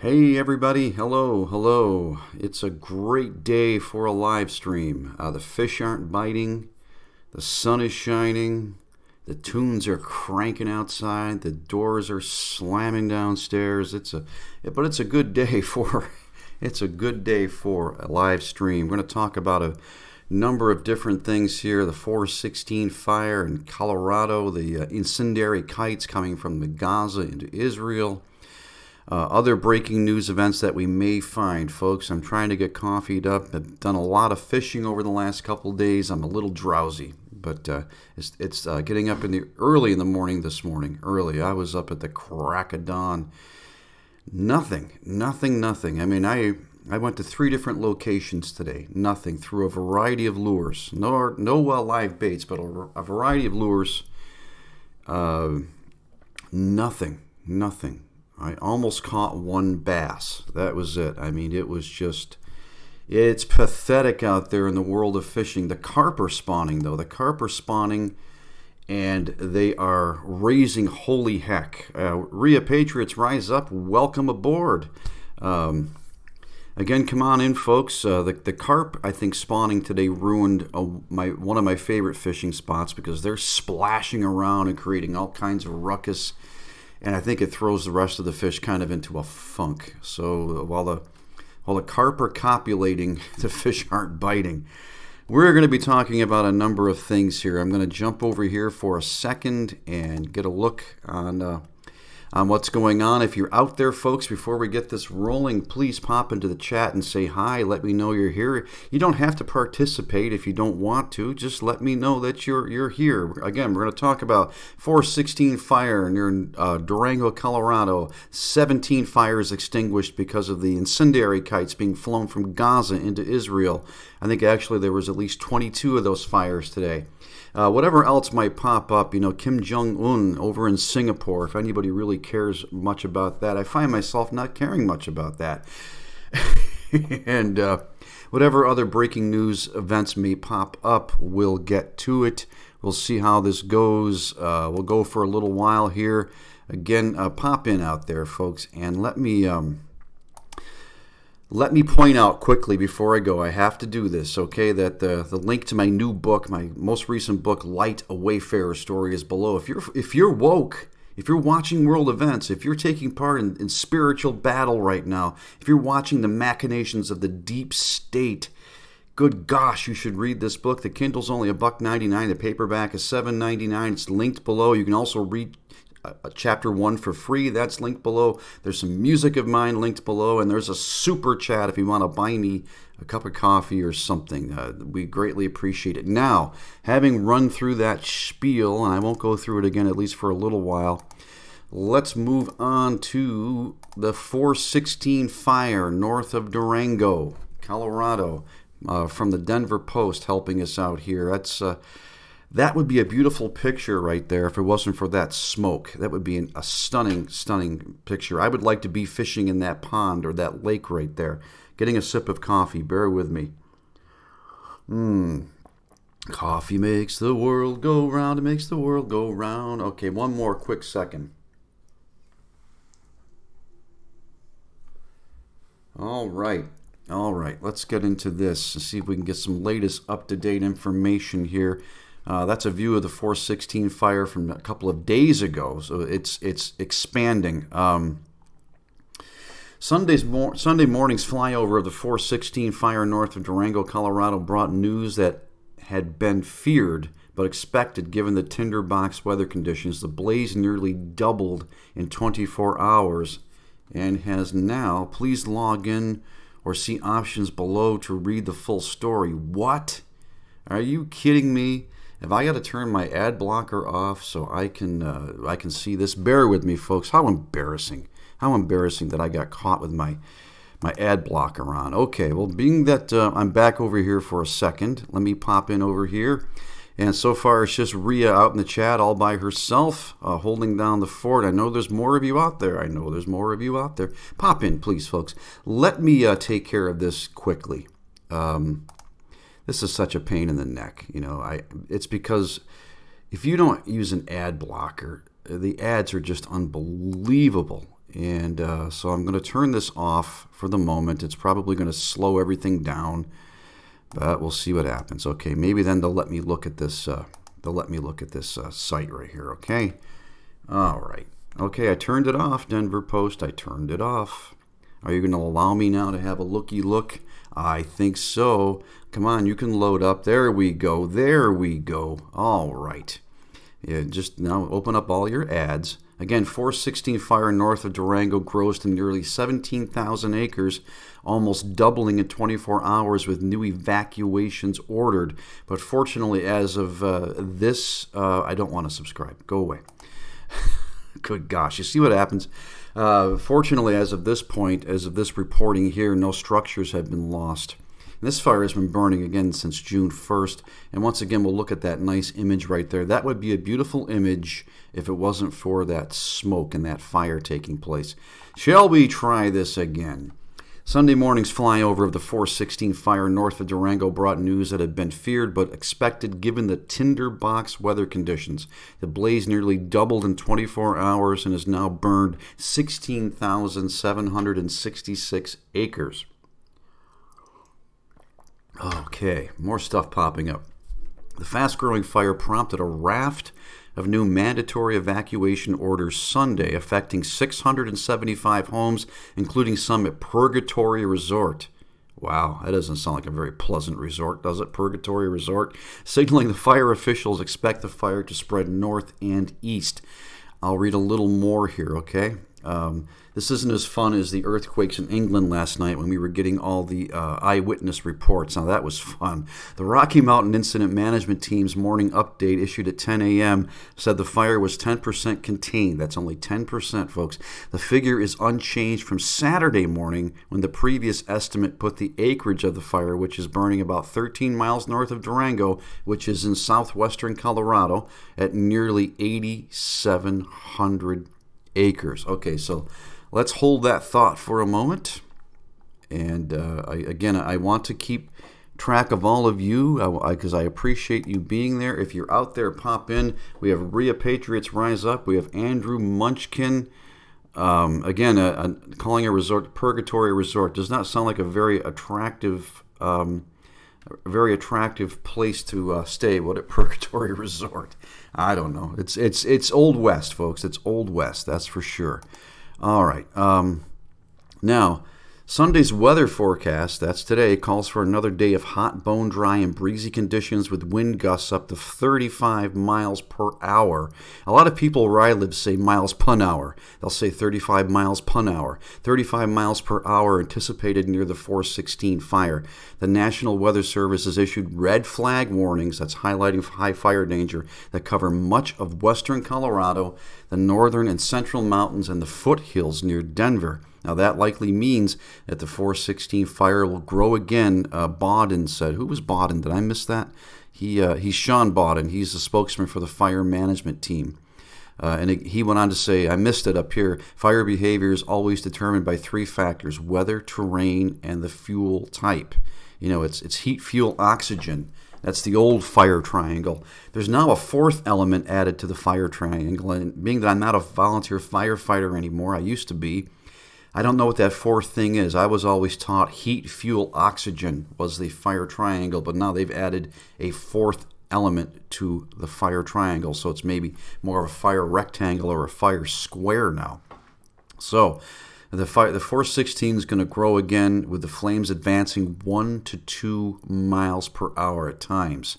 Hey everybody, hello. It's a great day for a live stream. The fish aren't biting, the sun is shining, the tunes are cranking outside, the doors are slamming downstairs. But it's a good day for it's a good day for a live stream. We're going to talk about a number of different things here. The 416 fire in Colorado, the incendiary kites coming from the Gaza into Israel. Other breaking news events that we may find, folks. I'm trying to get coffeed up. I've done a lot of fishing over the last couple of days. I'm a little drowsy, but it's getting up early in the morning this morning. Early. I was up at the crack of dawn. Nothing. I mean, I went to 3 different locations today. Nothing, through a variety of lures. No live baits, but a variety of lures. Nothing. I almost caught 1 bass. That was it. I mean, it's pathetic out there in the world of fishing. The carp are spawning, though. The carp are spawning, and they are raising holy heck. Rhea Patriots, rise up. Welcome aboard. Again, come on in, folks. The carp, I think, spawning today ruined one of my favorite fishing spots because they're splashing around and creating all kinds of ruckus. And I think it throws the rest of the fish kind of into a funk. So while the carp are copulating, the fish aren't biting. We're going to be talking about a number of things here. I'm going to jump over here for a second and get a look on what's going on. If you're out there, folks, before we get this rolling, please pop into the chat and say hi. Let me know you're here. You don't have to participate if you don't want to. Just let me know that you're here. Again, we're going to talk about 416 fire near Durango, Colorado. 17 fires extinguished because of the incendiary kites being flown from Gaza into Israel. I think actually there was at least 22 of those fires today. Whatever else might pop up, Kim Jong-un over in Singapore, if anybody really cares much about that. I find myself not caring much about that. And whatever other breaking news events may pop up, we'll get to it. We'll see how this goes. We'll go for a little while here. Again, pop in out there, folks, and let me point out quickly before I go, I have to do this, okay, that the link to my new book, my most recent book, Light, a Wayfarer's Story, is below. If you're woke, if you're watching world events, if you're taking part in spiritual battle right now, if you're watching the machinations of the deep state, good gosh, you should read this book. The Kindle's only $1.99. The paperback is $7.99. It's linked below. You can also read chapter 1 for free. That's linked below. There's some music of mine linked below, and there's a super chat if you want to buy me a cup of coffee or something. We greatly appreciate it. Now, having run through that spiel, and I won't go through it again at least for a little while, let's move on to the 416 fire north of Durango, Colorado, from the Denver Post helping us out here. That would be a beautiful picture right there if it wasn't for that smoke. That would be a stunning picture. I would like to be fishing in that pond or that lake right there, getting a sip of coffee. Bear with me. Coffee makes the world go round. It makes the world go round. Okay, one more quick second. All right. Let's get into this and see if we can get some latest up-to-date information here. That's a view of the 416 fire from a couple of days ago, so it's expanding. Sunday morning's flyover of the 416 fire north of Durango, Colorado brought news that had been feared but expected given the tinderbox weather conditions. The blaze nearly doubled in 24 hours and has now, please log in or see options below to read the full story. What? Are you kidding me? Have I got to turn my ad blocker off so I can see this? Bear with me, folks. How embarrassing. How embarrassing that I got caught with my ad blocker on. Okay, well, being that I'm back over here for a second, let me pop in over here. And so far, it's just Rhea out in the chat all by herself, holding down the fort. I know there's more of you out there. Pop in, please, folks. Let me take care of this quickly. This is such a pain in the neck. It's because if you don't use an ad blocker, the ads are just unbelievable. And so I'm going to turn this off for the moment. It's probably going to slow everything down, but we'll see what happens. Okay, maybe then they'll let me look at this. Site right here. Okay. All right. Okay, I turned it off, Denver Post. I turned it off. Are you going to allow me now to have a looky look? I think so. Come on, you can load up. There we go. There we go. All right. Yeah, just now open up all your ads. Again, 416 fire north of Durango grows to nearly 17,000 acres, almost doubling in 24 hours with new evacuations ordered. But fortunately, as of this, I don't want to subscribe. Go away. Good gosh. You see what happens? Fortunately, as of this point, as of this reporting here, no structures have been lost. And this fire has been burning again since June 1st. And once again, we'll look at that nice image right there. That would be a beautiful image if it wasn't for that smoke and that fire taking place. Shall we try this again? Sunday morning's flyover of the 416 fire north of Durango brought news that had been feared but expected given the tinderbox weather conditions. The blaze nearly doubled in 24 hours and has now burned 16,766 acres. Okay, more stuff popping up. The fast-growing fire prompted a raft of new mandatory evacuation orders Sunday, affecting 675 homes, including some at Purgatory Resort. Wow, that doesn't sound like a very pleasant resort, does it? Purgatory Resort. Signaling the fire officials expect the fire to spread north and east. I'll read a little more here, okay? This isn't as fun as the earthquakes in England last night when we were getting all the eyewitness reports. Now, that was fun. The Rocky Mountain Incident Management Team's morning update issued at 10 a.m. said the fire was 10% contained. That's only 10%, folks. The figure is unchanged from Saturday morning when the previous estimate put the acreage of the fire, which is burning about 13 miles north of Durango, which is in southwestern Colorado, at nearly 8,700 acres. Okay, so let's hold that thought for a moment. And I want to keep track of all of you because I appreciate you being there. If you're out there, pop in. We have Rhea Patriots Rise Up. We have Andrew Munchkin. Calling a resort Purgatory Resort does not sound like a very attractive place to stay. What at Purgatory Resort? I don't know. It's Old West, folks. It's Old West. That's for sure. All right. Now, Sunday's weather forecast, that's today, calls for another day of hot, bone-dry, and breezy conditions with wind gusts up to 35 miles per hour. A lot of people where I live say miles per hour. They'll say 35 miles per hour. 35 miles per hour anticipated near the 416 fire. The National Weather Service has issued red flag warnings, that's highlighting high fire danger, that cover much of western Colorado, the northern and central mountains, and the foothills near Denver. Now, that likely means that the 416 fire will grow again. Bauden said. Who was Bauden? Did I miss that? He's Sean Bauden. He's the spokesman for the fire management team. He went on to say, I missed it up here, fire behavior is always determined by three factors: weather, terrain, and the fuel type. You know, it's heat, fuel, oxygen. That's the old fire triangle. There's now a fourth element added to the fire triangle, and being that I'm not a volunteer firefighter anymore, I used to be, I don't know what that fourth thing is. I was always taught heat, fuel, oxygen was the fire triangle, but now they've added a fourth element to the fire triangle, so it's maybe more of a fire rectangle or a fire square now. So the 416 is going to grow again with the flames advancing 1 to 2 miles per hour at times.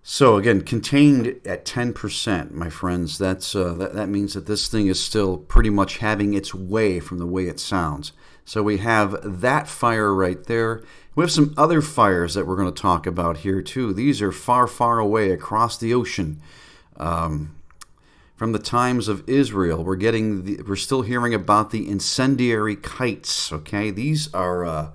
So again, contained at 10%, my friends. That means that this thing is still pretty much having its way from the way it sounds. So we have that fire right there. We have some other fires that we're going to talk about here too. These are far, far away across the ocean. From the times of Israel, we're still hearing about the incendiary kites. Okay, these are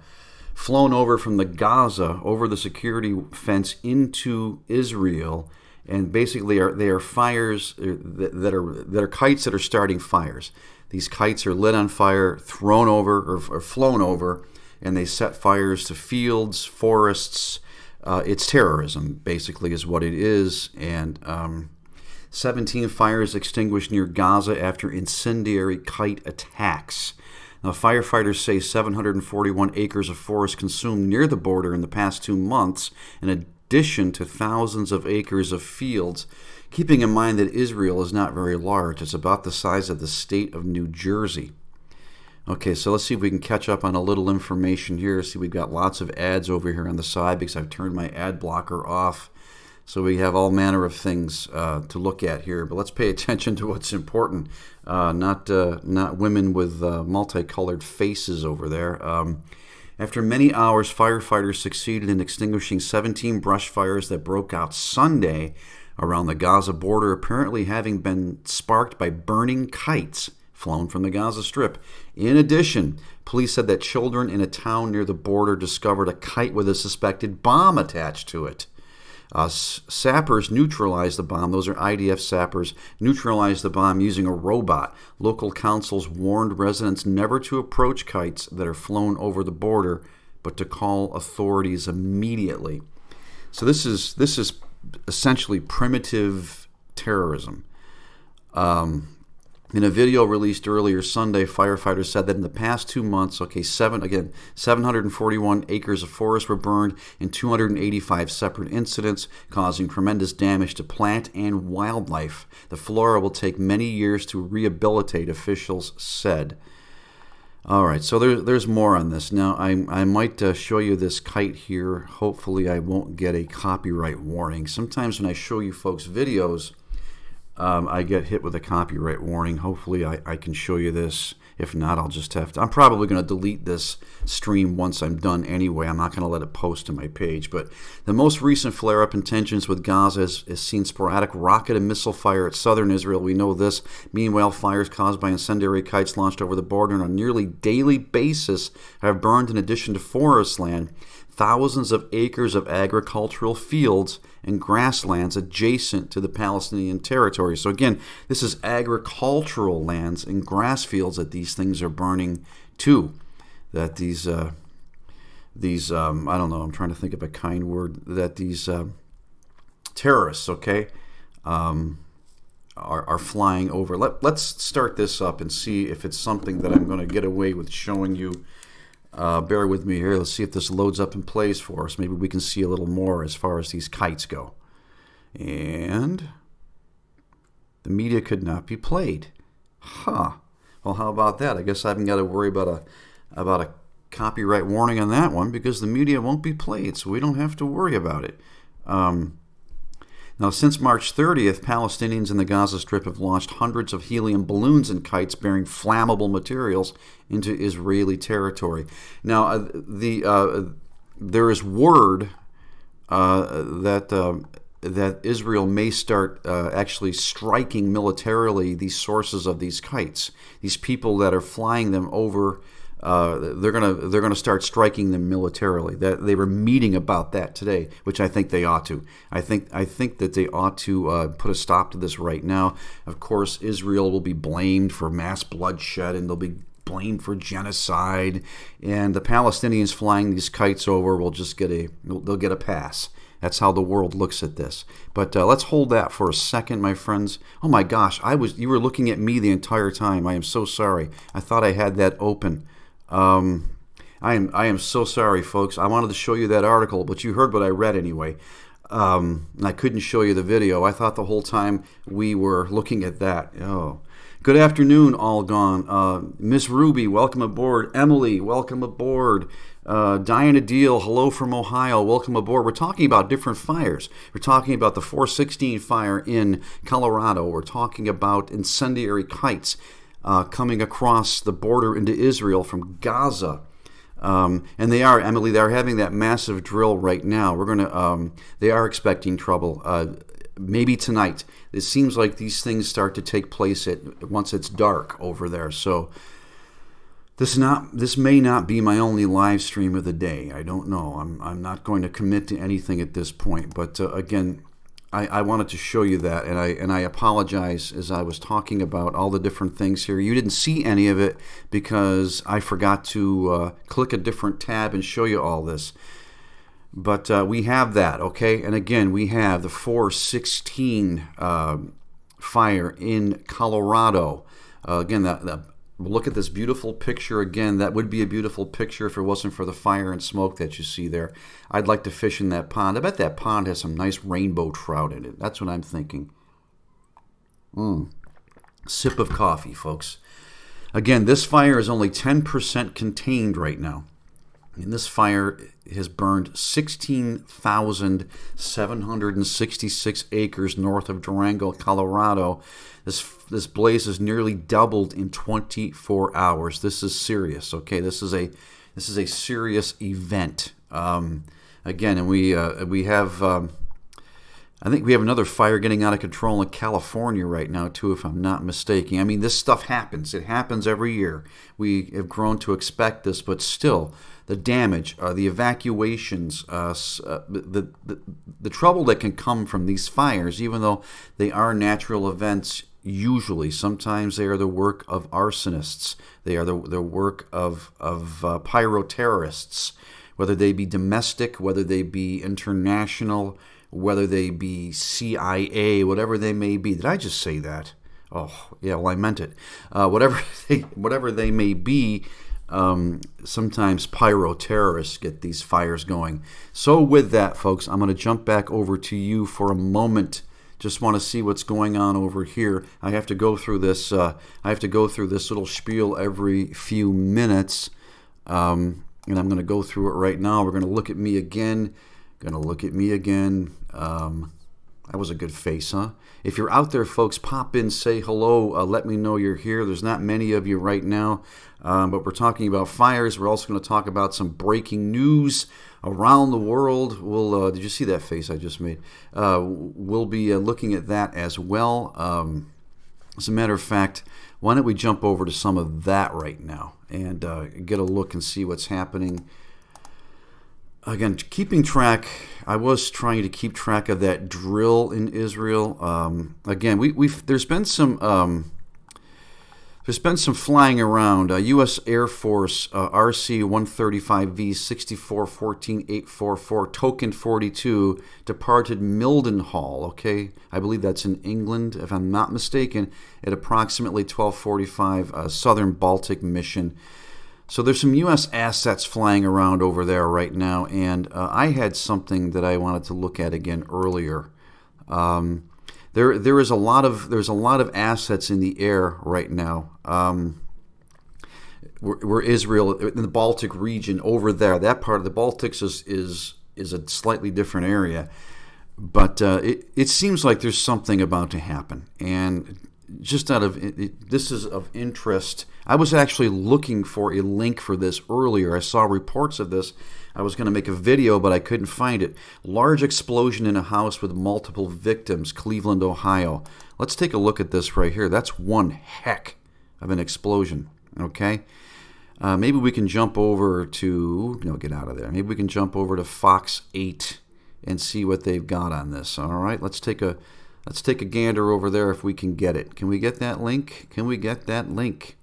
flown over from the Gaza over the security fence into Israel, and basically they are fires that are kites that are starting fires. These kites are lit on fire, thrown over or flown over, and they set fires to fields, forests. It's terrorism, basically, is what it is. And 17 fires extinguished near Gaza after incendiary kite attacks. Now, firefighters say 741 acres of forest consumed near the border in the past 2 months, in addition to thousands of acres of fields. Keeping in mind that Israel is not very large. It's about the size of the state of New Jersey. Okay, so let's see if we can catch up on a little information here. See, we've got lots of ads over here on the side because I've turned my ad blocker off. So we have all manner of things to look at here. But let's pay attention to what's important, not women with multicolored faces over there. After many hours, firefighters succeeded in extinguishing 17 brush fires that broke out Sunday around the Gaza border, apparently having been sparked by burning kites flown from the Gaza Strip. In addition, police said that children in a town near the border discovered a kite with a suspected bomb attached to it. Sappers neutralized the bomb. Those are IDF sappers. Neutralized the bomb using a robot. Local councils warned residents never to approach kites that are flown over the border, but to call authorities immediately. So this is essentially primitive terrorism. In a video released earlier Sunday, firefighters said that in the past 2 months, 741 acres of forest were burned in 285 separate incidents, causing tremendous damage to plant and wildlife. The flora will take many years to rehabilitate, officials said. All right, so there's more on this. Now, I might show you this kite here. Hopefully, I won't get a copyright warning. Sometimes when I show you folks videos, I get hit with a copyright warning. Hopefully I can show you this. If not, I'll just have to. I'm probably going to delete this stream once I'm done anyway. I'm not going to let it post to my page. But the most recent flare-up in tensions with Gaza has seen sporadic rocket and missile fire at southern Israel. We know this. Meanwhile, fires caused by incendiary kites launched over the border on a nearly daily basis have burned, in addition to forest land, thousands of acres of agricultural fields and grasslands adjacent to the Palestinian territory. So again, this is agricultural lands and grass fields that these things are burning too. That these I don't know, I'm trying to think of a kind word, that these terrorists, are flying over. Let's start this up and see if it's something that I'm going to get away with showing you. Bear with me here. Let's see if this loads up and plays for us. Maybe we can see a little more as far as these kites go. And the media could not be played. Huh. Well, how about that? I guess I haven't got to worry about a copyright warning on that one because the media won't be played, so we don't have to worry about it. Now, since March 30th, Palestinians in the Gaza Strip have launched hundreds of helium balloons and kites bearing flammable materials into Israeli territory. Now, there is word that Israel may start actually striking militarily these sources of these kites. These people that are flying them over, they're gonna start striking them militarily. That they were meeting about that today, which I think they ought to. I think that they ought to put a stop to this right now. Of course, Israel will be blamed for mass bloodshed, and they'll be blamed for genocide. And the Palestinians flying these kites over will just they'll get a pass. That's how the world looks at this. But let's hold that for a second, my friends. Oh my gosh, you were looking at me the entire time. I am so sorry. I thought I had that open. I am so sorry, folks. I wanted to show you that article, but you heard what I read anyway. And I couldn't show you the video. I thought the whole time we were looking at that. Oh, good afternoon, all gone. Miss Ruby, welcome aboard. Emily, welcome aboard. Diana Deal, hello from Ohio, welcome aboard. We're talking about different fires. We're talking about the 416 fire in Colorado. We're talking about incendiary kites coming across the border into Israel from Gaza. And they are, Emily, they're having that massive drill right now. They are expecting trouble. Maybe tonight. It seems like these things start to take place once it's dark over there. So this may not be my only live stream of the day. I don't know. I'm not going to commit to anything at this point. But again, I wanted to show you that, and I apologize as I was talking about all the different things here. You didn't see any of it because I forgot to click a different tab and show you all this. But we have that, okay? And again, we have the 416 fire in Colorado. Again, look at this beautiful picture again. That would be a beautiful picture if it wasn't for the fire and smoke that you see there. I'd like to fish in that pond. I bet that pond has some nice rainbow trout in it. That's what I'm thinking. Sip of coffee, folks. Again, this fire is only 10% contained right now. And this fire has burned 16,766 acres north of Durango, Colorado. This blaze has nearly doubled in 24 hours. This is serious, okay? This is a serious event. Again, and we have I think we have another fire getting out of control in California right now too, if I'm not mistaken. I mean, this stuff happens. It happens every year. We have grown to expect this, but still, the damage, the evacuations, the trouble that can come from these fires, even though they are natural events. Usually, sometimes they are the work of arsonists. They are the work of pyroterrorists, whether they be domestic, whether they be international, whether they be CIA, whatever they may be. Did I just say that? Oh, yeah, well, I meant it. Whatever they may be, sometimes pyroterrorists get these fires going. So with that, folks, I'm going to jump back over to you for a moment. Just want to see what's going on over here. I have to go through this. I have to go through this little spiel every few minutes, and I'm going to go through it right now. We're going to look at me again. That was a good face, huh? If you're out there, folks, pop in, say hello. Let me know you're here. There's not many of you right now, but we're talking about fires. We're also going to talk about some breaking news around the world. We'll did you see that face I just made? We'll be looking at that as well. As a matter of fact, why don't we jump over to some of that right now and get a look and see what's happening. Again, keeping track, I was trying to keep track of that drill in Israel. Again, there's been some flying around. U.S. Air Force RC-135V 6414844 Token 42 departed Mildenhall. Okay, I believe that's in England, if I'm not mistaken, at approximately 12:45 Southern Baltic mission. So there's some U.S. assets flying around over there right now, and I had something that I wanted to look at again earlier. There's a lot of assets in the air right now. Where Israel in the Baltic region over there, that part of the Baltics is a slightly different area, but it seems like there's something about to happen, and just this is of interest. I was actually looking for a link for this earlier. I saw reports of this. I was going to make a video, but I couldn't find it. Large explosion in a house with multiple victims, Cleveland, Ohio. Let's take a look at this right here. That's one heck of an explosion, okay? Maybe we can jump over to, no, get out of there. Maybe we can jump over to Fox 8 and see what they've got on this, all right? Let's take a gander over there if we can get it. Can we get that link? Can we get that link?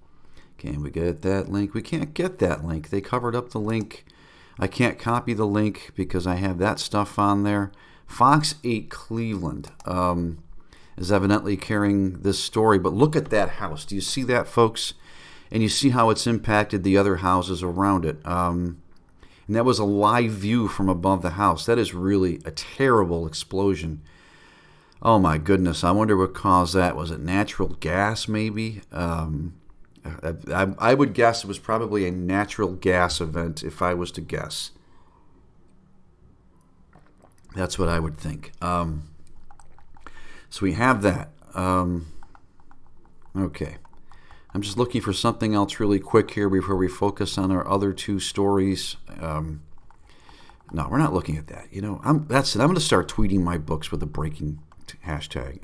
Can we get that link? We can't get that link. They covered up the link. I can't copy the link because I have that stuff on there. Fox 8 Cleveland is evidently carrying this story. But look at that house. Do you see that, folks? And you see how it's impacted the other houses around it. And that was a live view from above the house. That is really a terrible explosion. Oh my goodness, I wonder what caused that. Was it natural gas maybe? I would guess it was probably a natural gas event if I was to guess. That's what I would think. So we have that. Okay. I'm just looking for something else really quick here before we focus on our other two stories. No, we're not looking at that. You know, that's it. I'm going to start tweeting my books with a breaking hashtag.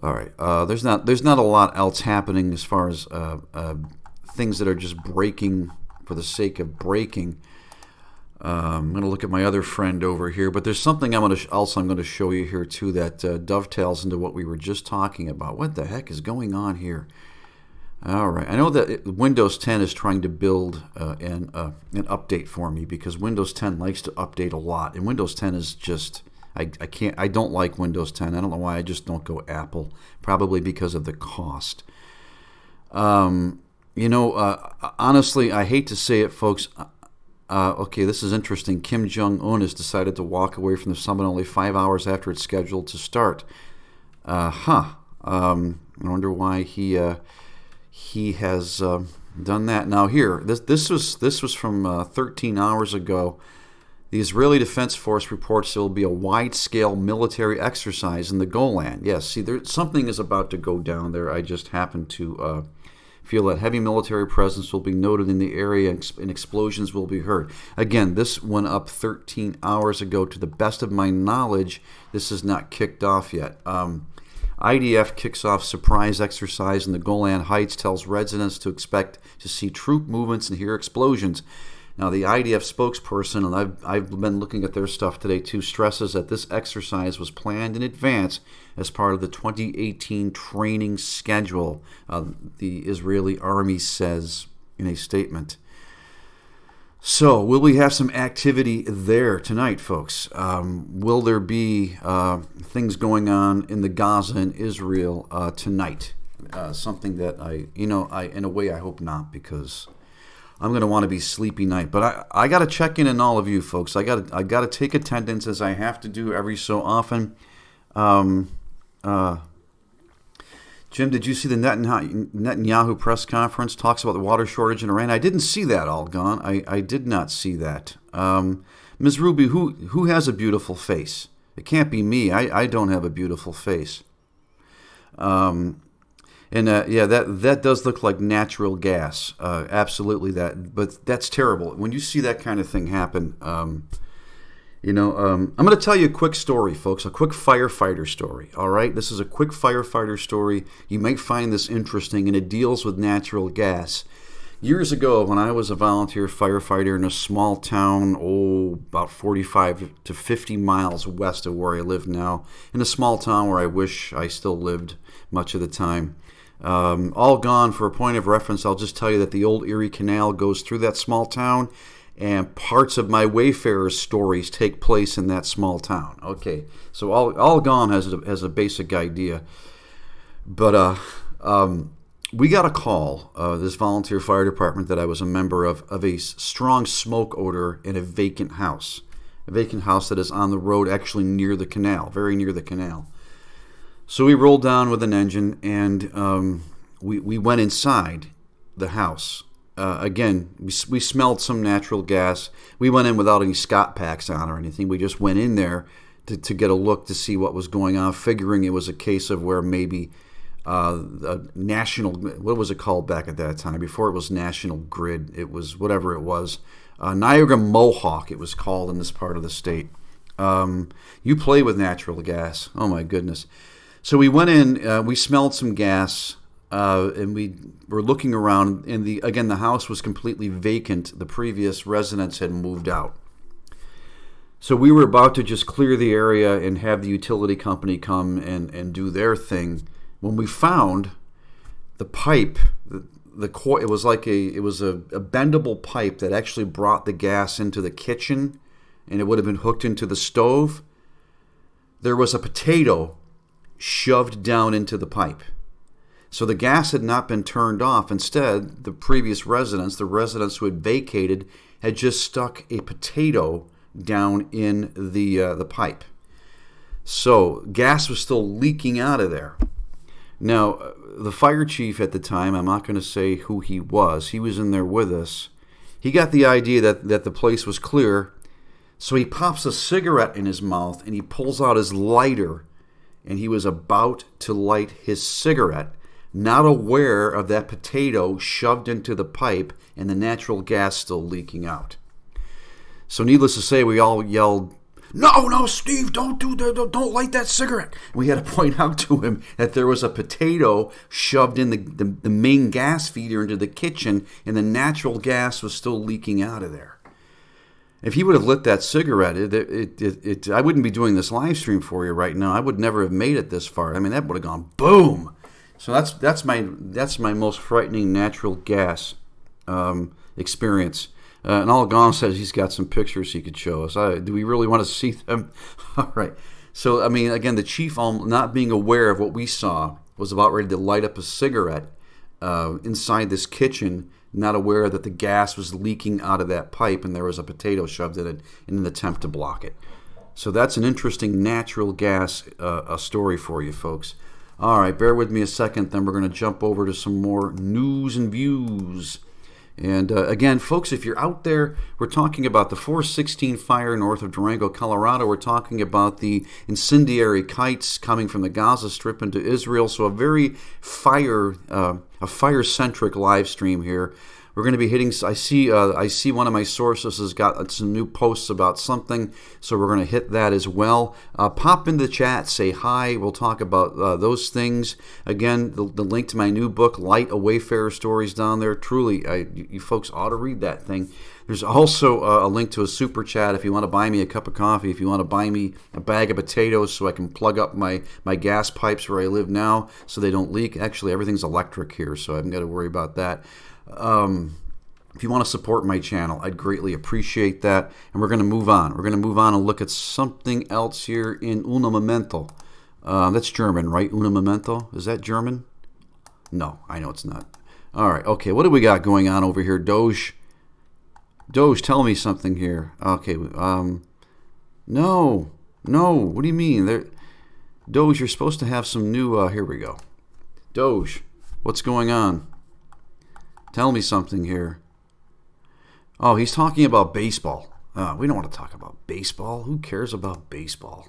All right. There's not a lot else happening as far as things that are just breaking for the sake of breaking. I'm going to look at my other friend over here, but there's something I'm going to show you here too that dovetails into what we were just talking about. What the heck is going on here? All right. I know that Windows 10 is trying to build an update for me because Windows 10 likes to update a lot, and Windows 10 is just, I don't like Windows 10. I don't know why. I just don't go Apple. Probably because of the cost. Honestly, I hate to say it, folks. Okay, this is interesting. Kim Jong-un has decided to walk away from the summit only 5 hours after it's scheduled to start. I wonder why he has done that. Now here, this was from 13 hours ago. The Israeli Defense Force reports there will be a wide-scale military exercise in the Golan. Yes, see, something is about to go down there. I just happen to feel that heavy military presence will be noted in the area and explosions will be heard. Again, this went up 13 hours ago. To the best of my knowledge, this is not kicked off yet. IDF kicks off surprise exercise in the Golan Heights, tells residents to expect to see troop movements and hear explosions. Now, the IDF spokesperson, and I've been looking at their stuff today too, stresses that this exercise was planned in advance as part of the 2018 training schedule, the Israeli army says in a statement. So, will we have some activity there tonight, folks? Will there be things going on in the Gaza and Israel tonight? Something that in a way, I hope not, because I'm going to want to be sleepy night. But I got to check in on all of you, folks. I got to take attendance, as I have to do every so often. Jim, did you see the Netanyahu press conference? Talks about the water shortage in Iran. I didn't see that, all gone. I did not see that. Ms. Ruby, who has a beautiful face? It can't be me. I don't have a beautiful face. That does look like natural gas. Absolutely that. But that's terrible. When you see that kind of thing happen, I'm going to tell you a quick story, folks, a quick firefighter story, all right? This is a quick firefighter story. You may find this interesting, and it deals with natural gas. Years ago, when I was a volunteer firefighter in a small town, about 45 to 50 miles west of where I live now, in a small town where I wish I still lived much of the time. All gone. For a point of reference, I'll just tell you that the old Erie Canal goes through that small town, and parts of my Wayfarers stories take place in that small town. Okay, so all gone has a basic idea. But we got a call, this volunteer fire department that I was a member of a strong smoke odor in a vacant house that is on the road, actually near the canal, very near the canal. So we rolled down with an engine, and we went inside the house. Again, we smelled some natural gas. We went in without any Scott packs on or anything. We just went in there to get a look to see what was going on, figuring it was a case of where maybe a national, what was it called back at that time? Before it was National Grid, it was whatever it was. Niagara Mohawk, it was called in this part of the state. You play with natural gas. Oh, my goodness. So we went in, we smelled some gas, and we were looking around, and the house was completely vacant. The previous residents had moved out. So we were about to just clear the area and have the utility company come and do their thing when we found the pipe. It was a bendable pipe that actually brought the gas into the kitchen, and it would have been hooked into the stove. There was a potato shoved down into the pipe. So the gas had not been turned off. Instead, the previous residents, the residents who had vacated, had just stuck a potato down in the pipe. So gas was still leaking out of there. Now, the fire chief at the time, I'm not going to say who he was in there with us. He got the idea that the place was clear, so he pops a cigarette in his mouth and he pulls out his lighter, and he was about to light his cigarette, not aware of that potato shoved into the pipe and the natural gas still leaking out. So needless to say, we all yelled, No, Steve, don't do that. Don't light that cigarette. We had to point out to him that there was a potato shoved in the main gas feeder into the kitchen, and the natural gas was still leaking out of there. If he would have lit that cigarette, I wouldn't be doing this live stream for you right now. I would never have made it this far. I mean, that would have gone boom. So that's my most frightening natural gas experience. And All Gone says he's got some pictures he could show us. Do we really want to see them? All right. So, I mean, again, the chief, not being aware of what we saw, was about ready to light up a cigarette inside this kitchen, not aware that the gas was leaking out of that pipe and there was a potato shoved in it in an attempt to block it. So that's an interesting natural gas story for you folks. All right, bear with me a second, then we're going to jump over to some more news and views. And again, folks, if you're out there, we're talking about the 416 fire north of Durango, Colorado. We're talking about the incendiary kites coming from the Gaza Strip into Israel. So a very fire-centric live stream here. We're going to be hitting. I see one of my sources has got some new posts about something, so we're going to hit that as well. Pop in the chat, say hi. We'll talk about those things. Again, the link to my new book, Light, a Wayfarer's Stories, down there. Truly, you folks ought to read that thing. There's also a link to a super chat if you want to buy me a cup of coffee, if you want to buy me a bag of potatoes so I can plug up my gas pipes where I live now so they don't leak. Actually, everything's electric here, so I haven't got to worry about that. If you want to support my channel, I'd greatly appreciate that. And we're going to move on. We're going to move on and look at something else here in Uno Momento. That's German, right? Uno Momento? Is that German? No, I know it's not. All right, okay. What do we got going on over here? Doge, tell me something here. Okay, no. What do you mean? Doge, you're supposed to have some new, here we go. Doge, what's going on? Tell me something here. Oh, he's talking about baseball. We don't want to talk about baseball. Who cares about baseball?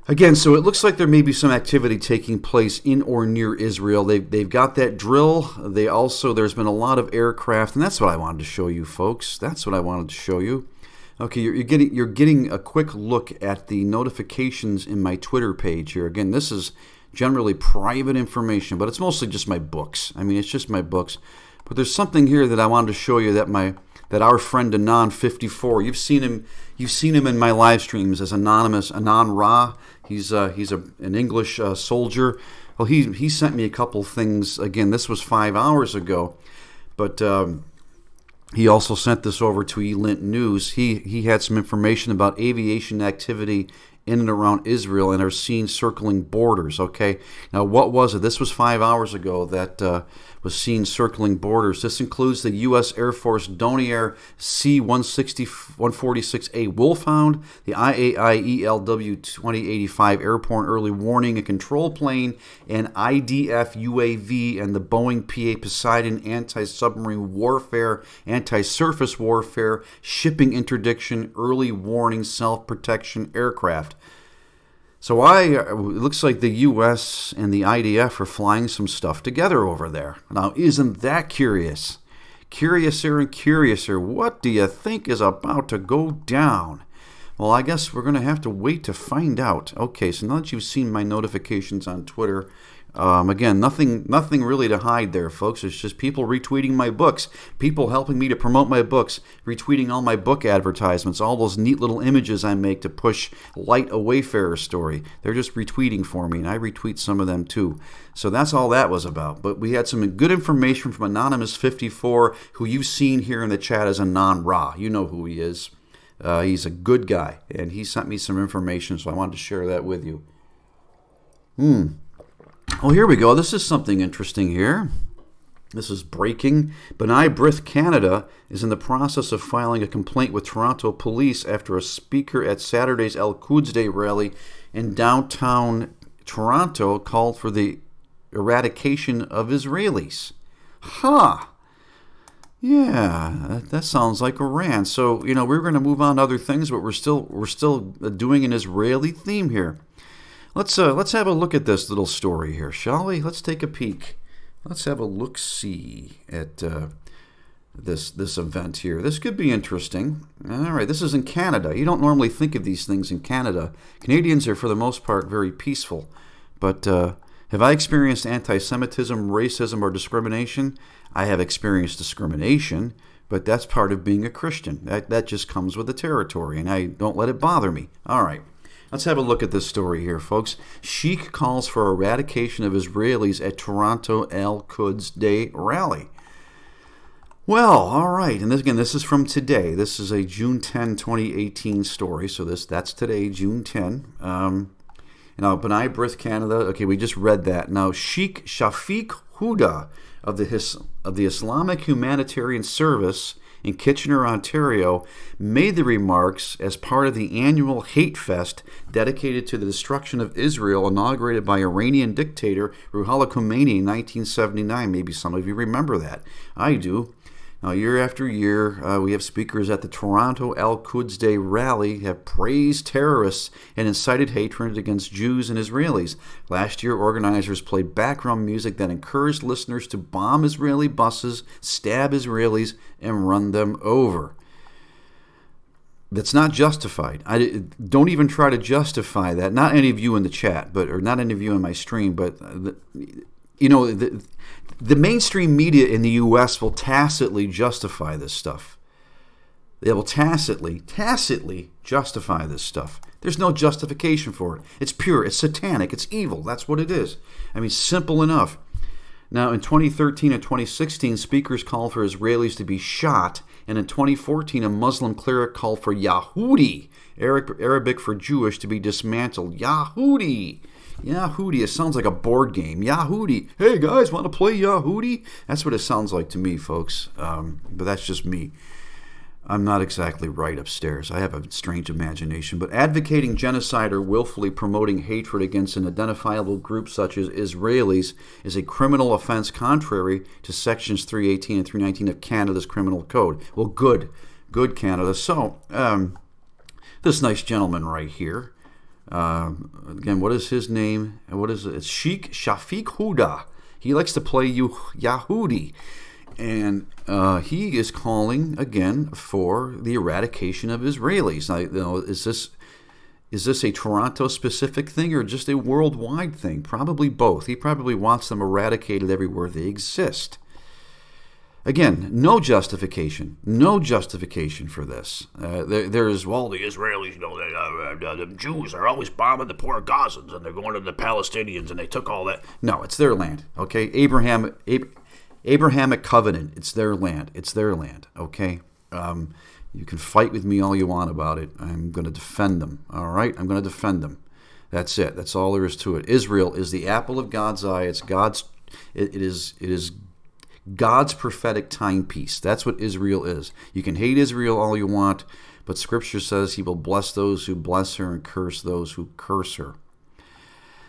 Again, so it looks like there may be some activity taking place in or near Israel. They've got that drill. There's been a lot of aircraft, and that's what I wanted to show you, folks. That's what I wanted to show you. Okay, you're getting a quick look at the notifications in my Twitter page here. Again, this is generally private information, but it's mostly just my books. I mean, it's just my books. But there's something here that I wanted to show you that our friend Anon54, you've seen him in my live streams as anonymous Anon Ra. He's an English soldier. Well, he sent me a couple things. Again, this was 5 hours ago, but he also sent this over to eLint News. He had some information about aviation activity in and around Israel and are seen circling borders. Okay, now what was it? This was 5 hours ago that was seen circling borders. This includes the U.S. Air Force Donier C-146A Wolfhound, the IAI ELW-2085 Airborne Early Warning and Control Plane, and IDF UAV, and the Boeing PA Poseidon Anti-Submarine Warfare, Anti-Surface Warfare, Shipping Interdiction, Early Warning Self-Protection Aircraft. So it looks like the U.S. and the IDF are flying some stuff together over there. Now, isn't that curious? Curiouser and curiouser. What do you think is about to go down? Well, I guess we're going to have to wait to find out. Okay, so now that you've seen my notifications on Twitter, again, nothing really to hide there, folks. It's just people retweeting my books, people helping me to promote my books, retweeting all my book advertisements, all those neat little images I make to push Light, a Wayfarer's Story. They're just retweeting for me, and I retweet some of them too. So that's all that was about. But we had some good information from Anonymous54, who you've seen here in the chat as Anon Ra. You know who he is. He's a good guy, and he sent me some information, so I wanted to share that with you. Well, here we go. This is something interesting here. This is breaking. B'nai B'rith Canada is in the process of filing a complaint with Toronto police after a speaker at Saturday's El Quds Day rally in downtown Toronto called for the eradication of Israelis. Yeah, that sounds like Iran. So, we're going to move on to other things, but we're still doing an Israeli theme here. Let's have a look at this little story here, shall we? Let's take a peek. Let's have a look-see at this event here. This could be interesting. All right, this is in Canada. You don't normally think of these things in Canada. Canadians are, for the most part, very peaceful. But have I experienced anti-Semitism, racism, or discrimination? I have experienced discrimination, but that's part of being a Christian. That just comes with the territory, and I don't let it bother me. All right. Let's have a look at this story here, folks. Sheikh calls for eradication of Israelis at Toronto El Quds Day rally. Well, all right, and this, again, this is from today. This is a June 10, 2018 story, so that's today, June 10. Now, B'nai B'rith Canada, okay, we just read that. Now, Sheikh Shafiq Huda of the Islamic Humanitarian Service in Kitchener, Ontario, made the remarks as part of the annual Hate Fest dedicated to the destruction of Israel, inaugurated by Iranian dictator Ruhollah Khomeini in 1979. Maybe some of you remember that. I do. Now, year after year, we have speakers at the Toronto Al-Quds Day rally have praised terrorists and incited hatred against Jews and Israelis. Last year, organizers played background music that encouraged listeners to bomb Israeli buses, stab Israelis, and run them over. That's not justified. Don't even try to justify that. Not any of you in the chat, or not any of you in my stream, but the mainstream media in the U.S. will tacitly justify this stuff. They will tacitly justify this stuff. There's no justification for it. It's pure. It's satanic. It's evil. That's what it is. I mean, simple enough. Now, in 2013 and 2016, speakers called for Israelis to be shot, and in 2014, a Muslim cleric called for Yahudi, Arabic for Jewish, to be dismantled. Yahudi. Yahudi, it sounds like a board game. Yahudi. Hey guys, want to play Yahudi? That's what it sounds like to me, folks. But that's just me. I'm not exactly right upstairs. I have a strange imagination. But advocating genocide or willfully promoting hatred against an identifiable group such as Israelis is a criminal offense contrary to sections 318 and 319 of Canada's Criminal Code. Well, good. Good, Canada. So, this nice gentleman right here, again, what is his name? What is it? It's Sheikh Shafiq Huda. He likes to play Yahudi. And he is calling, again, for the eradication of Israelis. Now, is this a Toronto-specific thing or just a worldwide thing? Probably both. He probably wants them eradicated everywhere they exist. Again, no justification. No justification for this. There's, well, the Israelis, the Jews are always bombing the poor Gazans, and they're going to the Palestinians, and they took all that. No, it's their land, okay? Abrahamic covenant. It's their land. It's their land, okay? You can fight with me all you want about it. I'm going to defend them, all right? I'm going to defend them. That's it. That's all there is to it. Israel is the apple of God's eye. It's God's. It is God's prophetic timepiece. That's what Israel is. You can hate Israel all you want, but Scripture says He will bless those who bless her and curse those who curse her.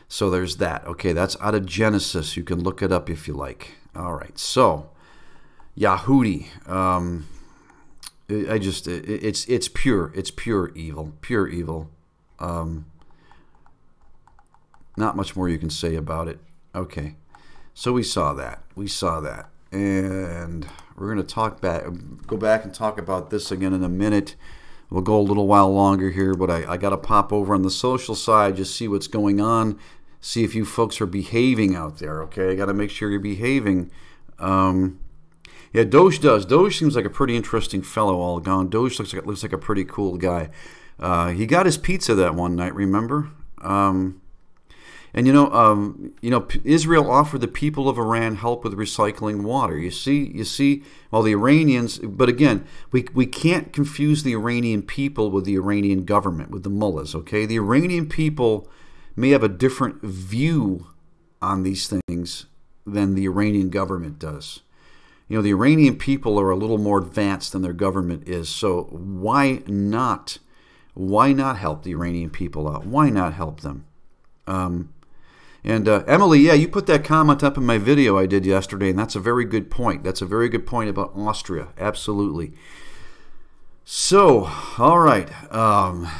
So there's that. Okay, that's out of Genesis. You can look it up if you like. All right. So Yahudi. It's pure. It's pure evil. Pure evil. Not much more you can say about it. Okay. So we saw that. And we're going to go back and talk about this again in a minute. We'll go a little while longer here, but I got to pop over on the social side, just see what's going on, see if you folks are behaving out there, okay? I got to make sure you're behaving. Yeah, Doge does. Doge seems like a pretty interesting fellow all gone. Doge looks like a pretty cool guy. He got his pizza that one night, remember? And Israel offered the people of Iran help with recycling water. You see, well, the Iranians, but again, we can't confuse the Iranian people with the Iranian government, with the mullahs, okay? The Iranian people may have a different view on these things than the Iranian government does. The Iranian people are a little more advanced than their government is, so why not help the Iranian people out? Why not help them? And Emily, yeah, you put that comment up in my video I did yesterday, and that's a very good point. That's a very good point about Austria. Absolutely. So, all right,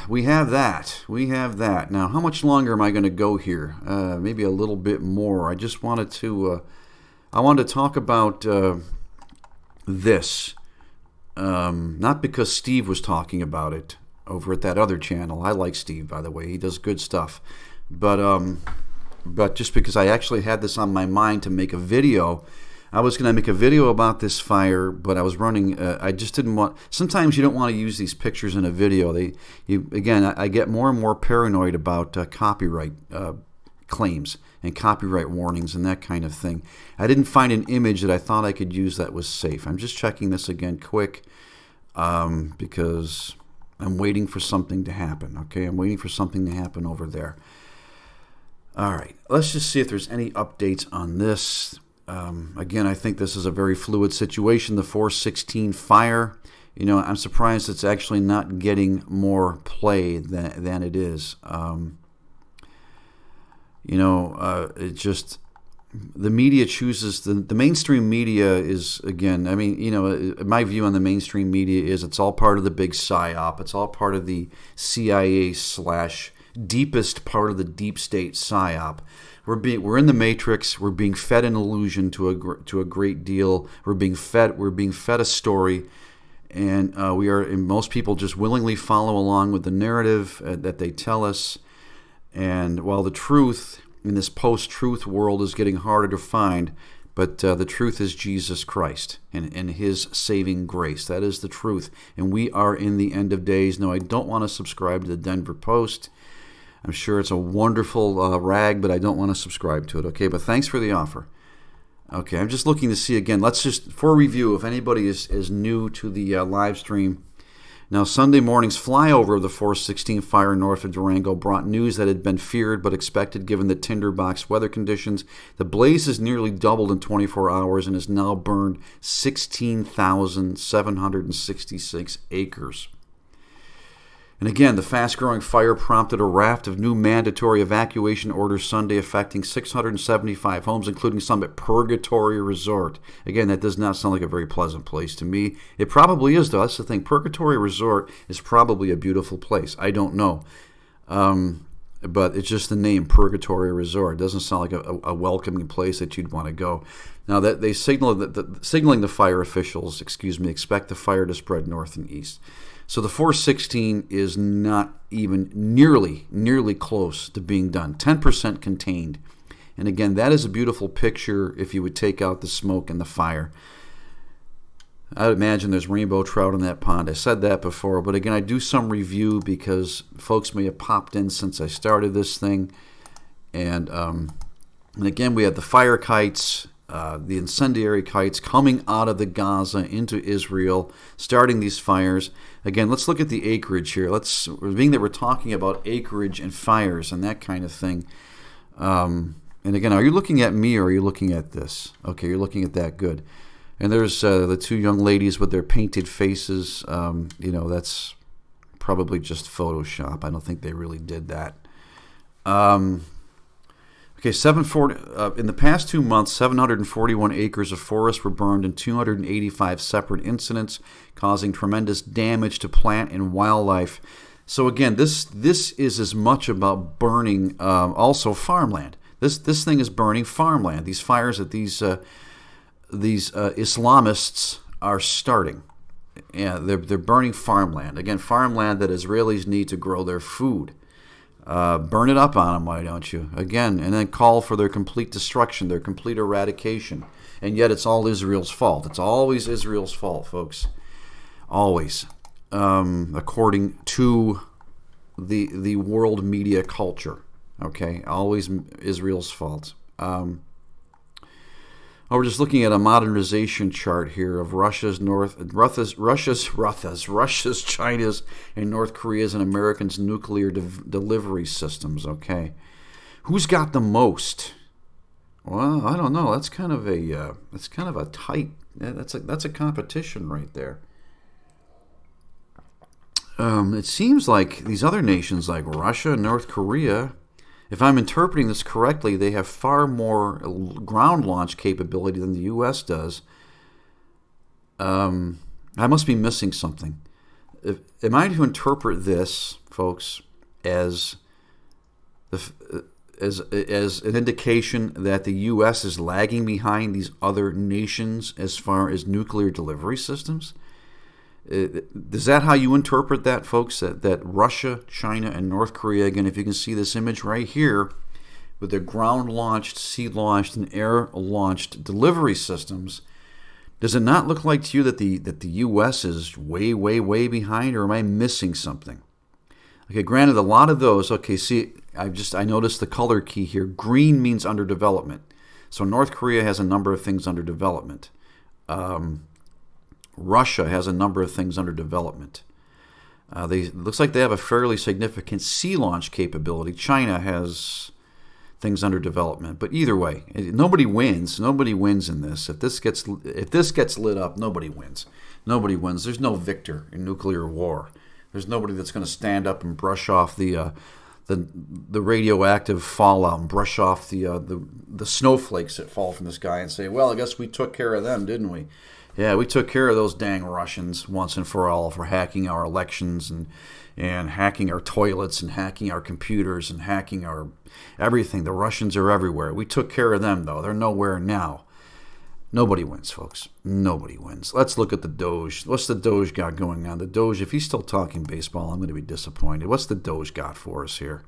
we have that. Now, how much longer am I going to go here? Maybe a little bit more. I just wanted to, talk about this. Not because Steve was talking about it over at that other channel. I like Steve, by the way. He does good stuff. But just because I actually had this on my mind to make a video, I was going to make a video about this fire, but I was running. I just didn't want. Sometimes you don't want to use these pictures in a video. Again, I get more and more paranoid about copyright claims and copyright warnings and that kind of thing. I didn't find an image that I thought I could use that was safe. I'm just checking this again quick because I'm waiting for something to happen. Okay, I'm waiting for something to happen over there. All right, let's just see if there's any updates on this. Again, I think this is a very fluid situation. The 416 fire, you know, I'm surprised it's actually not getting more play than it is. You know, it just, the media chooses, the mainstream media is, again, I mean, you know, my view on the mainstream media is it's all part of the big psyop. It's all part of the CIA / deepest part of the deep state psyop. We're in the matrix. We're being fed an illusion to a great deal. We're being fed a story, and most people just willingly follow along with the narrative that they tell us. And while the truth in this post-truth world is getting harder to find, but the truth is Jesus Christ and His saving grace. That is the truth, and we are in the end of days. No, I don't want to subscribe to the Denver Post. I'm sure it's a wonderful rag, but I don't want to subscribe to it. Okay, but thanks for the offer. Okay, I'm just looking to see again. Let's just, for review, if anybody is new to the live stream. Now, Sunday morning's flyover of the 416 fire north of Durango brought news that had been feared but expected given the tinderbox weather conditions. The blaze has nearly doubled in 24 hours and has now burned 16,766 acres. And again, the fast-growing fire prompted a raft of new mandatory evacuation orders Sunday affecting 675 homes, including some at Purgatory Resort. Again, that does not sound like a very pleasant place to me. It probably is, though. That's the thing. Purgatory Resort is probably a beautiful place. I don't know. But it's just the name, Purgatory Resort. It doesn't sound like a welcoming place that you'd want to go. Now, that they signaling the fire officials, expect the fire to spread north and east. So the 416 is not even nearly close to being done. 10% contained. And again, that is a beautiful picture if you would take out the smoke and the fire. I would imagine there's rainbow trout in that pond. I said that before, but again, I do some review because folks may have popped in since I started this thing. And again, we had the fire kites, the incendiary kites coming out of the Gaza into Israel, starting these fires. Again, let's look at the acreage here. Being that we're talking about acreage and fires and that kind of thing. And again, are you looking at me or are you looking at this? Okay, you're looking at that. Good. And there's the two young ladies with their painted faces. You know, that's probably just Photoshop. I don't think they really did that. Okay, 740. In the past 2 months, 741 acres of forest were burned in 285 separate incidents, causing tremendous damage to plant and wildlife. So again, this is as much about burning also farmland. This thing is burning farmland. These fires that these Islamists are starting, yeah, they're burning farmland. Again, farmland that Israelis need to grow their food. Burn it up on them, why don't you? Again, and then call for their complete destruction, their complete eradication. And yet it's all Israel's fault. It's always Israel's fault, folks. Always. According to the world media culture. Okay? Always Israel's fault. We're just looking at a modernization chart here of Russia's, China's, and North Korea's and Americans' nuclear delivery systems. Okay, who's got the most? Well, I don't know. That's kind of a tight. That's a competition right there. It seems like these other nations, like Russia and North Korea, if I'm interpreting this correctly, they have far more ground launch capability than the U.S. does. I must be missing something. Am I to interpret this, folks, as an indication that the U.S. is lagging behind these other nations as far as nuclear delivery systems? Is that how you interpret that, folks? That Russia, China, and North Korea, again, if you can see this image right here, with their ground-launched, sea-launched, and air-launched delivery systems, does it not look like to you that the U.S. is way, way, way behind, or am I missing something? Okay, granted, a lot of those, okay, see, I noticed the color key here. Green means under development. So North Korea has a number of things under development. Russia has a number of things under development. Looks like they have a fairly significant sea launch capability. China has things under development. But either way, nobody wins. Nobody wins in this. If this gets lit up, nobody wins. Nobody wins. There's no victor in nuclear war. There's nobody that's going to stand up and brush off the radioactive fallout and brush off the snowflakes that fall from the sky and say, well, I guess we took care of them, didn't we? Yeah, we took care of those dang Russians once and for all for hacking our elections and hacking our toilets and hacking our computers and hacking our everything. The Russians are everywhere. We took care of them, though. They're nowhere now. Nobody wins, folks. Nobody wins. Let's look at the Doge. What's the Doge got going on? The Doge, if he's still talking baseball, I'm going to be disappointed. What's the Doge got for us here?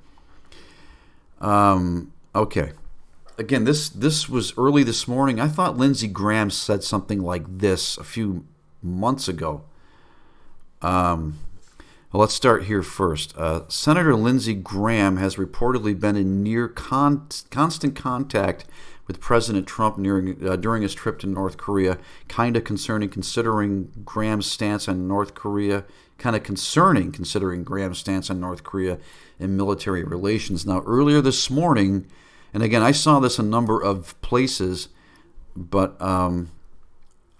Okay. Again, this was early this morning. I thought Lindsey Graham said something like this a few months ago. Well, let's start here first. Senator Lindsey Graham has reportedly been in near constant contact with President Trump during his trip to North Korea. Kind of concerning considering Graham's stance on North Korea. Kind of concerning considering Graham's stance on North Korea and military relations. Now, earlier this morning, and again, I saw this a number of places, but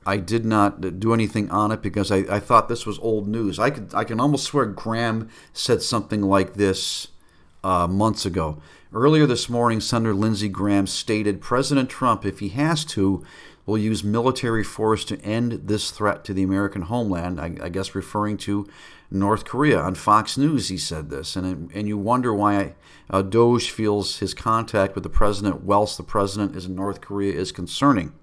I did not do anything on it because I thought this was old news. I can almost swear Graham said something like this months ago. Earlier this morning, Senator Lindsey Graham stated President Trump, if he has to, will use military force to end this threat to the American homeland, I guess referring to North Korea. On Fox News, he said this, and you wonder why Doge feels his contact with the president whilst the president is in North Korea is concerning.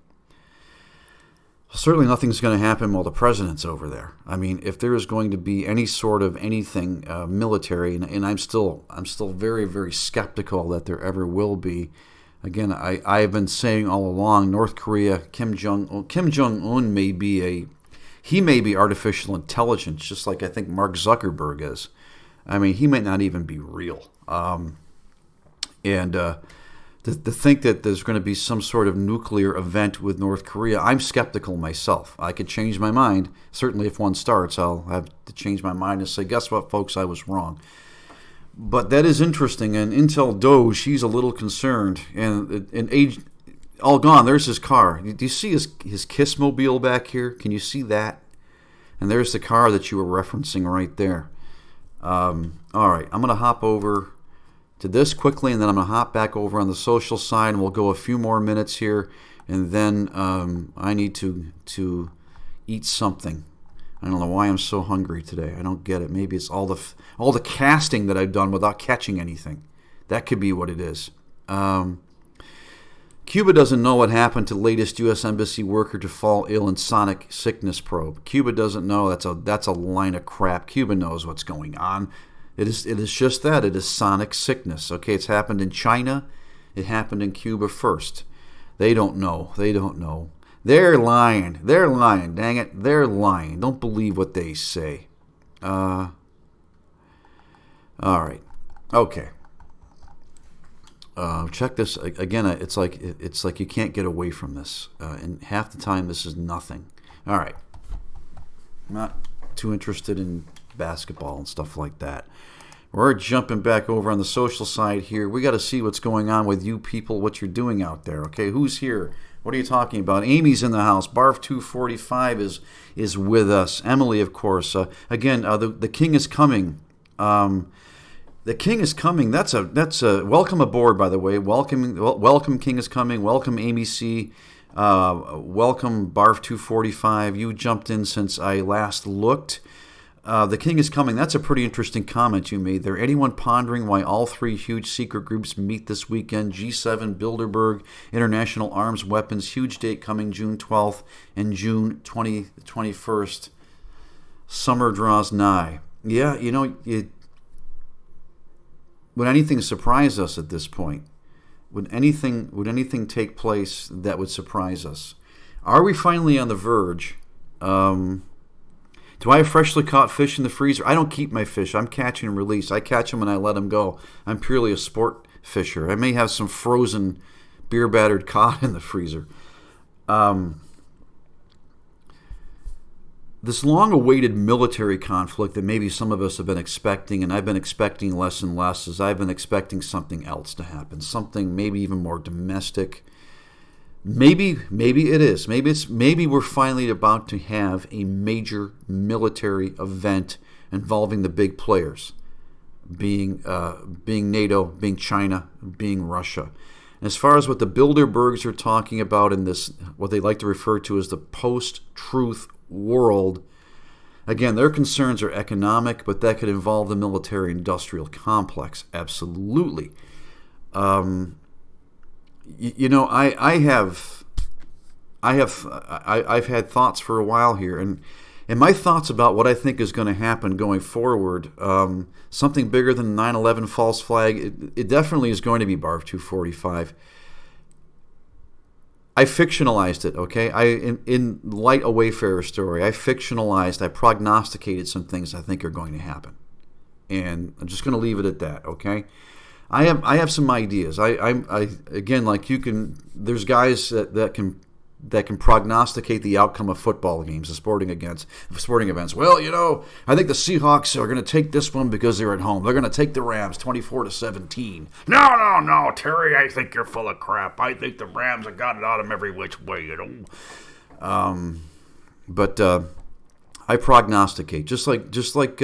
Certainly nothing's going to happen while the president's over there. I mean, if there is going to be any sort of anything military, and I'm still very, very skeptical that there ever will be. Again, I've been saying all along, North Korea, Kim Jong-un may be artificial intelligence, just like I think Mark Zuckerberg is. I mean, he might not even be real. To think that there's going to be some sort of nuclear event with North Korea, I'm skeptical myself. I could change my mind. Certainly if one starts, I'll have to change my mind and say, guess what, folks, I was wrong. But that is interesting, and Intel Doge, he's a little concerned. And age, all gone, there's his car. Do you see his Kissmobile back here? Can you see that? And there's the car that you were referencing right there. All right, I'm going to hop over to this quickly, and then I'm going to hop back over on the social side, and we'll go a few more minutes here, and then I need to eat something. I don't know why I'm so hungry today. I don't get it. Maybe it's all the casting that I've done without catching anything. That could be what it is. Cuba doesn't know what happened to latest U.S. Embassy worker to fall ill in sonic sickness probe. Cuba doesn't know. That's a line of crap. Cuba knows what's going on. It is just that. It is sonic sickness. Okay, it's happened in China. It happened in Cuba first. They don't know. They don't know. They're lying. They're lying. Dang it. They're lying. Don't believe what they say. All right. Okay. Check this again. It's like you can't get away from this. And half the time, this is nothing. All right. I'm not too interested in basketball and stuff like that. We're jumping back over on the social side here. We got to see what's going on with you people, what you're doing out there. Okay, who's here? What are you talking about? Amy's in the house. Barf 245 is with us. Emily, of course. Again, the king is coming. The king is coming. That's a welcome aboard, by the way. Welcome, King is coming. Welcome, Amy C. Welcome, Barf 245. You jumped in since I last looked. The king is coming. That's a pretty interesting comment you made there. Anyone pondering why all three huge secret groups meet this weekend? G7, Bilderberg, International Arms Weapons, huge date coming June 12th and June 21st. Summer draws nigh. Yeah, would anything surprise us at this point? Would anything take place that would surprise us? Are we finally on the verge? Do I have freshly caught fish in the freezer? I don't keep my fish. I'm catch and release. I catch them and I let them go. I'm purely a sport fisher. I may have some frozen beer-battered cod in the freezer. This long-awaited military conflict that maybe some of us have been expecting, and I've been expecting less and less, is I've been expecting something else to happen, something maybe even more domestic. Maybe it is. Maybe we're finally about to have a major military event involving the big players, being NATO, being China, being Russia. And as far as what the Bilderbergs are talking about in this, what they like to refer to as the post-truth world, again, their concerns are economic, but that could involve the military-industrial complex. Absolutely. I've had thoughts for a while here, and my thoughts about what I think is going to happen going forward, something bigger than 9/11 false flag, it definitely is going to be BARF 245. I fictionalized it, okay? In light of Wayfarers story, I prognosticated some things I think are going to happen. And I'm just going to leave it at that, okay? I have some ideas. Again, like there's guys that can prognosticate the outcome of football games, the sporting events. Well, I think the Seahawks are going to take this one because they're at home. They're going to take the Rams 24-17. No, Terry, I think you're full of crap. I think the Rams have got it on them every which way, But I prognosticate, just like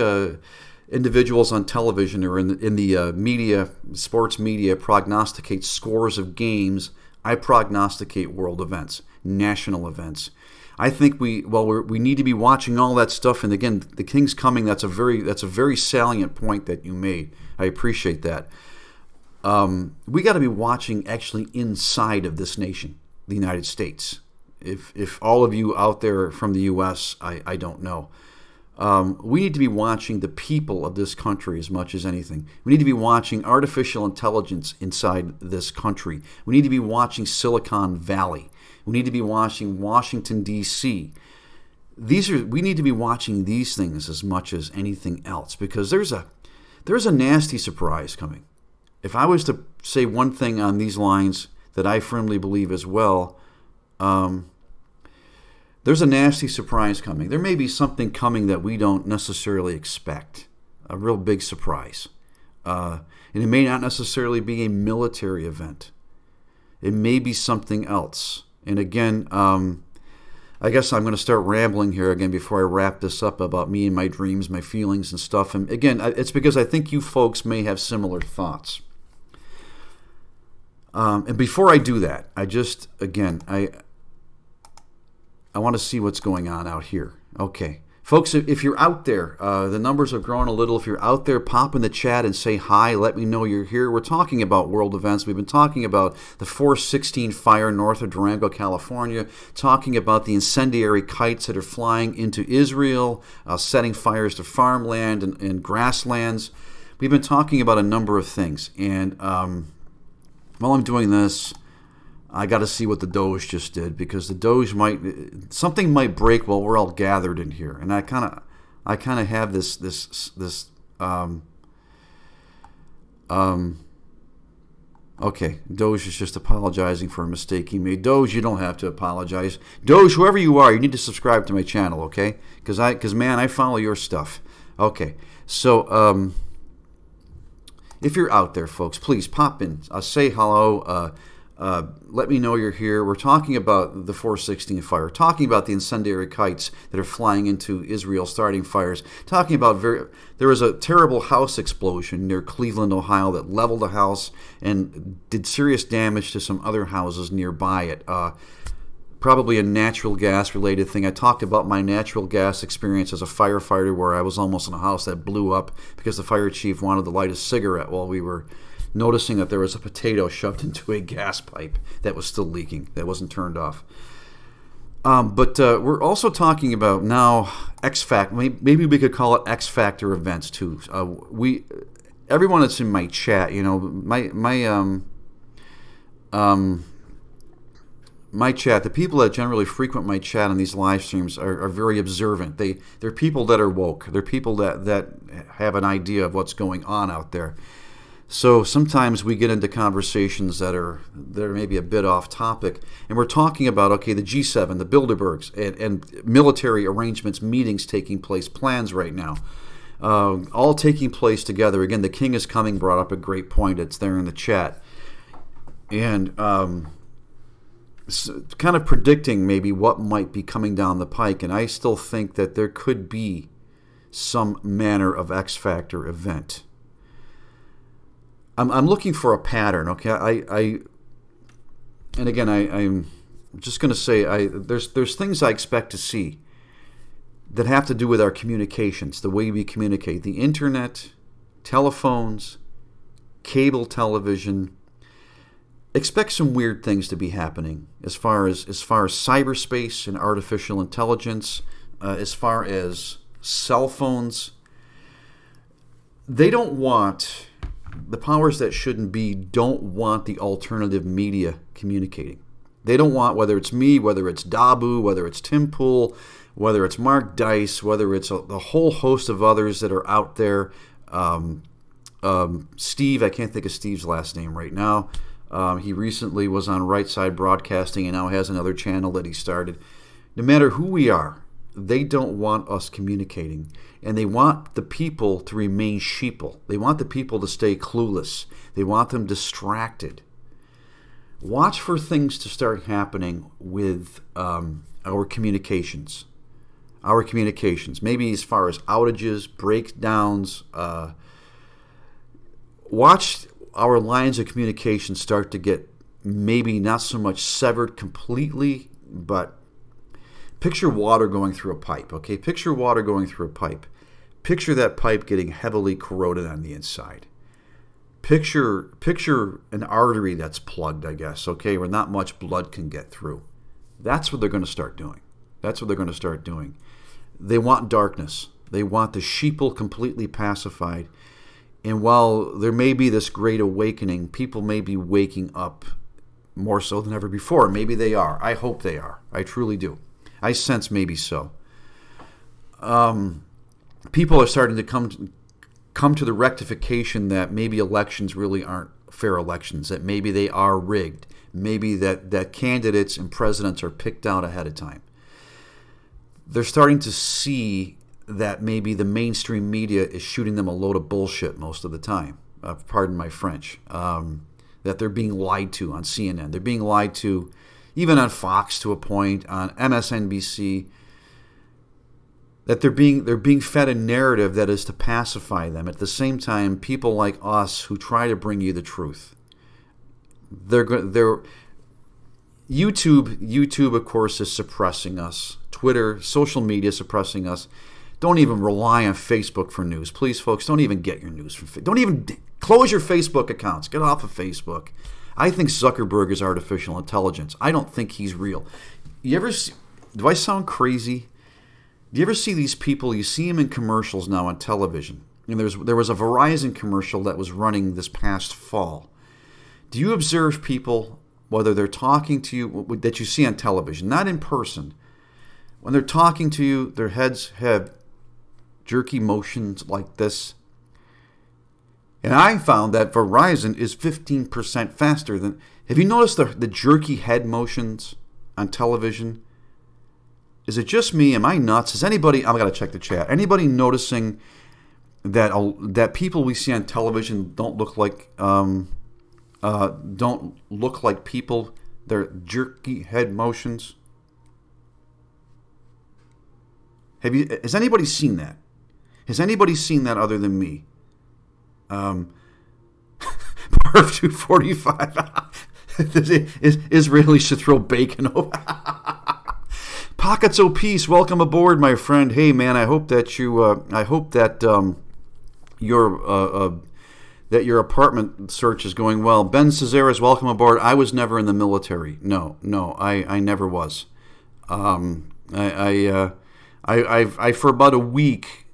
individuals on television or in the media, sports media, prognosticate scores of games. I prognosticate world events, national events. I think we need to be watching all that stuff. And again, the King's coming. That's a very salient point that you made. I appreciate that. We got to be watching actually inside of this nation, the United States. If all of you out there from the U.S., I don't know. We need to be watching the people of this country as much as anything. We need to be watching artificial intelligence inside this country. We need to be watching Silicon Valley. We need to be watching Washington, D.C. We need to be watching these things as much as anything else, because there's a nasty surprise coming. If I was to say one thing on these lines that I firmly believe as well, there's a nasty surprise coming. There may be something coming that we don't necessarily expect, a real big surprise. And it may not necessarily be a military event. It may be something else. And again, I guess I'm going to start rambling here again before I wrap this up about me and my dreams, my feelings and stuff. And again, it's because I think you folks may have similar thoughts. And before I do that, I want to see what's going on out here. Okay. Folks, if you're out there, the numbers have grown a little. If you're out there, pop in the chat and say hi. Let me know you're here. We're talking about world events. We've been talking about the 416 fire north of Durango, California, talking about the incendiary kites that are flying into Israel, setting fires to farmland and grasslands. We've been talking about a number of things. And while I'm doing this, I got to see what the Doge just did, because the Doge something might break while we're all gathered in here, and I kind of have this okay, Doge is just apologizing for a mistake he made. Doge, you don't have to apologize. Doge, whoever you are, you need to subscribe to my channel, okay? Because man, I follow your stuff. Okay, so if you're out there, folks, please pop in, say hello. Let me know you're here. We're talking about the 416 fire, talking about the incendiary kites that are flying into Israel, starting fires, talking about there was a terrible house explosion near Cleveland, Ohio that leveled a house and did serious damage to some other houses nearby it. Probably a natural gas related thing. I talked about my natural gas experience as a firefighter, where I was almost in a house that blew up because the fire chief wanted to light a cigarette while we were noticing that there was a potato shoved into a gas pipe that was still leaking, that wasn't turned off. But we're also talking about now X Factor. Maybe we could call it X Factor events too. Everyone that's in my my chat, the people that generally frequent my chat on these live streams are very observant. They're people that are woke. They're people that have an idea of what's going on out there. So sometimes we get into conversations that are maybe a bit off topic, and we're talking about, okay, the G7, the Bilderbergs, and military arrangements, meetings taking place, plans right now, all taking place together. Again, the king is coming brought up a great point. It's there in the chat. And kind of predicting maybe what might be coming down the pike, and I still think that there could be some manner of X Factor event. I'm looking for a pattern, okay? And again, I'm just going to say there's things I expect to see that have to do with our communications, the way we communicate, the internet, telephones, cable television. Expect some weird things to be happening as far as cyberspace and artificial intelligence, as far as cell phones. They don't want, the powers that shouldn't be don't want the alternative media communicating. They don't want, whether it's me, whether it's Dabu, whether it's Tim Pool, whether it's Mark Dice, whether it's the whole host of others that are out there. Steve, I can't think of Steve's last name right now. He recently was on Right Side Broadcasting and now has another channel that he started. No matter who we are, they don't want us communicating. And they want the people to remain sheeple. They want the people to stay clueless. They want them distracted. Watch for things to start happening with our communications. Our communications. Maybe as far as outages, breakdowns. Watch our lines of communication start to get maybe not so much severed completely, but picture water going through a pipe, okay? Picture water going through a pipe. Picture that pipe getting heavily corroded on the inside. Picture an artery that's plugged, I guess, okay, where not much blood can get through. That's what they're going to start doing. That's what they're going to start doing. They want darkness. They want the sheeple completely pacified. And while there may be this great awakening, people may be waking up more so than ever before. Maybe they are. I hope they are. I truly do. I sense maybe so. People are starting to come to the rectification that maybe elections really aren't fair elections, that maybe they are rigged, maybe that candidates and presidents are picked out ahead of time. They're starting to see that maybe the mainstream media is shooting them a load of bullshit most of the time. Pardon my French. That they're being lied to on CNN. They're being lied to even on Fox to a point, on MSNBC. That they're being fed a narrative that is to pacify them. At the same time, people like us who try to bring you the truth. YouTube, of course, is suppressing us. Twitter, social media suppressing us. Don't even rely on Facebook for news. Please, folks, don't even get your news from Facebook. Don't even close your Facebook accounts. Get off of Facebook. I think Zuckerberg is artificial intelligence. I don't think he's real. You ever see, do I sound crazy? Do you ever see these people? You see them in commercials now on television. And there was a Verizon commercial that was running this past fall. Do you observe people, whether they're talking to you, that you see on television, not in person, when they're talking to you, their heads have jerky motions like this? And I found that Verizon is 15% faster than... Have you noticed the jerky head motions on television? Is it just me? Am I nuts? Is anybody... I've got to check the chat. Anybody noticing that people we see on television don't look like people? They're jerky head motions. Has anybody seen that? Has anybody seen that other than me? Part of 245. Israeli should throw bacon over. Pockets O' Peace, welcome aboard, my friend. Hey, man, I hope that your apartment search is going well. Ben Cesares, welcome aboard. I was never in the military. No, I never was. I for about a week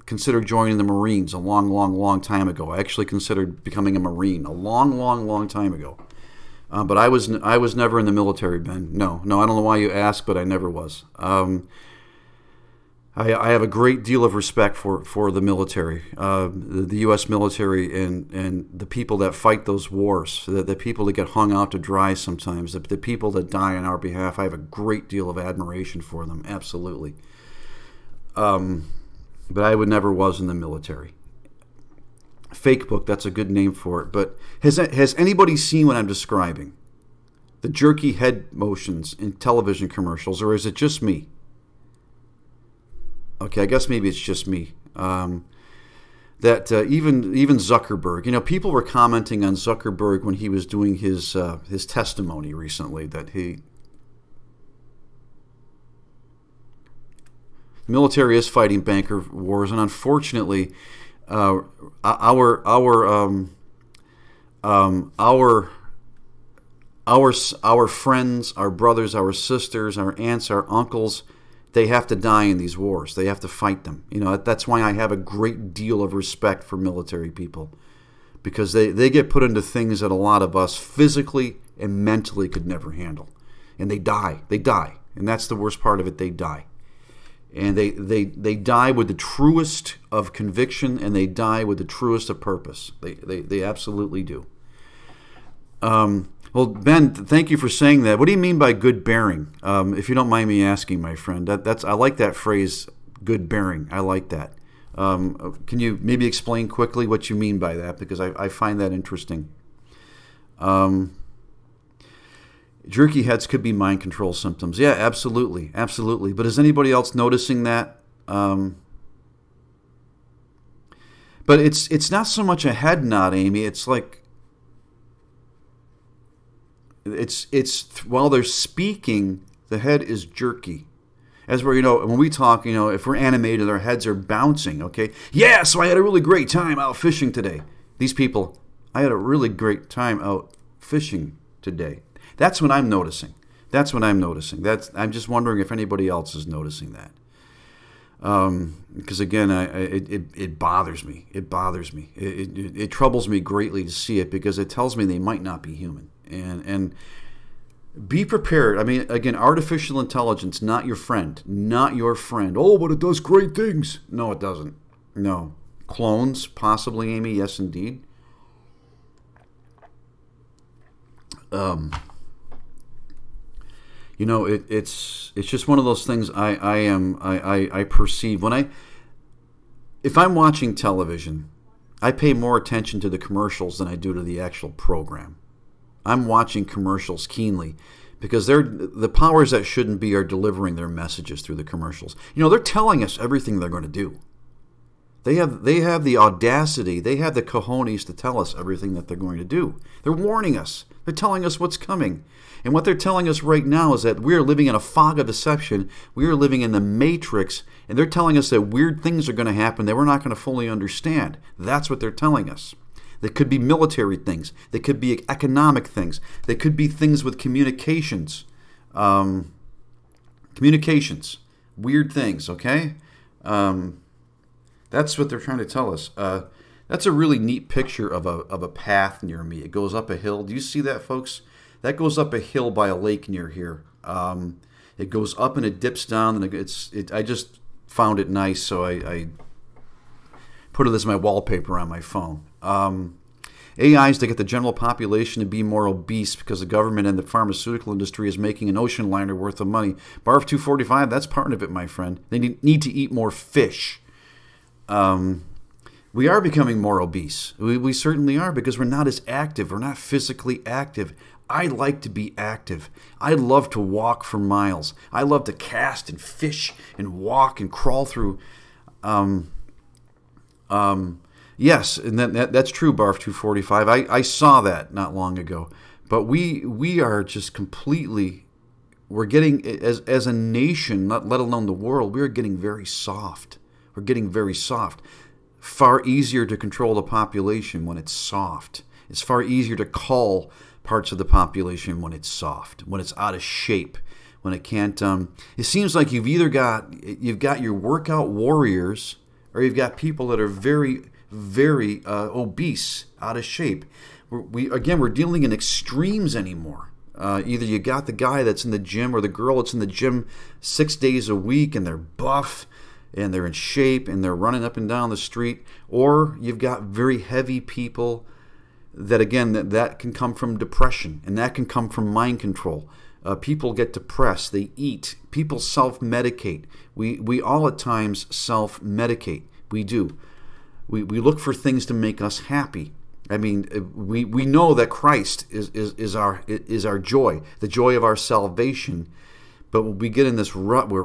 considered joining the Marines a long time ago. I actually considered becoming a Marine a long time ago. But I was never in the military, Ben. No, no. I don't know why you asked, but I never was. I have a great deal of respect for the military, the U.S. military, and the people that fight those wars, the people that get hung out to dry sometimes, the people that die on our behalf. I have a great deal of admiration for them, absolutely. But I would never was in the military. Fake book, that's a good name for it. But has anybody seen what I'm describing? The jerky head motions in television commercials, or is it just me? Okay, I guess maybe it's just me. Even Zuckerberg, people were commenting on Zuckerberg when he was doing his testimony recently that the military is fighting banker wars, and unfortunately, our friends, our brothers, our sisters, our aunts, our uncles, they have to die in these wars. They have to fight them. That's why I have a great deal of respect for military people, because they get put into things that a lot of us physically and mentally could never handle. And they die. They die. And that's the worst part of it. They die. And they die with the truest of conviction, and they die with the truest of purpose. They absolutely do. Well, Ben, thank you for saying that. What do you mean by good bearing? If you don't mind me asking, my friend, I like that phrase, good bearing. I like that. Can you maybe explain quickly what you mean by that? Because I find that interesting. Jerky heads could be mind control symptoms. Yeah, absolutely, absolutely. But is anybody else noticing that? But it's not so much a head nod, Amy. It's like it's while they're speaking, the head is jerky. As where, when we talk, if we're animated, our heads are bouncing, okay? Yeah, so I had a really great time out fishing today. These people, I had a really great time out fishing today. That's what I'm noticing. I'm just wondering if anybody else is noticing that. Because again, it bothers me. It troubles me greatly to see it, because it tells me they might not be human. And be prepared. I mean, again, artificial intelligence, not your friend. Oh, but it does great things. No, it doesn't. No. Clones, possibly, Amy. Yes, indeed. It's just one of those things I perceive if I'm watching television, I pay more attention to the commercials than I do to the actual program. I'm watching commercials keenly, because the powers that shouldn't be are delivering their messages through the commercials. They're telling us everything they're going to do. They have the audacity, they have the cojones to tell us everything that they're going to do. They're warning us. They're telling us what's coming. And what they're telling us right now is that we're living in a fog of deception. We are living in the matrix, and they're telling us that weird things are going to happen that we're not going to fully understand. That's what they're telling us. They could be military things. They could be economic things. They could be things with communications. Weird things, okay? That's what they're trying to tell us. That's a really neat picture of a path near me. It goes up a hill. Do you see that, folks? That goes up a hill by a lake near here. It goes up and it dips down, and I just found it nice, so I put it as my wallpaper on my phone. AIs to get the general population to be more obese because the government and the pharmaceutical industry is making an ocean liner worth of money. Barf 245, that's part of it, my friend. They need to eat more fish. We are becoming more obese. We certainly are, because we're not as active. We're not physically active. I like to be active. I love to walk for miles. I love to cast and fish and walk and crawl through. Yes, and that's true, Barf 245. I saw that not long ago. But we are just completely, we're getting, as a nation, let alone the world, we are getting very soft. We're getting very soft. Far easier to control the population when it's soft. It's far easier to cull parts of the population when it's soft, when it's out of shape, when it can't. It seems like you've got your workout warriors, or you've got people that are very, very obese, out of shape. we're dealing in extremes anymore. Either you got the guy that's in the gym or the girl that's in the gym 6 days a week and they're buff and they're in shape and they're running up and down the street, or you've got very heavy people that, again, that can come from depression and that can come from mind control. People get depressed, they eat, people self-medicate. We all at times self-medicate. We do. We look for things to make us happy. I mean, we know that Christ is our joy, the joy of our salvation. But when we get in this rut where,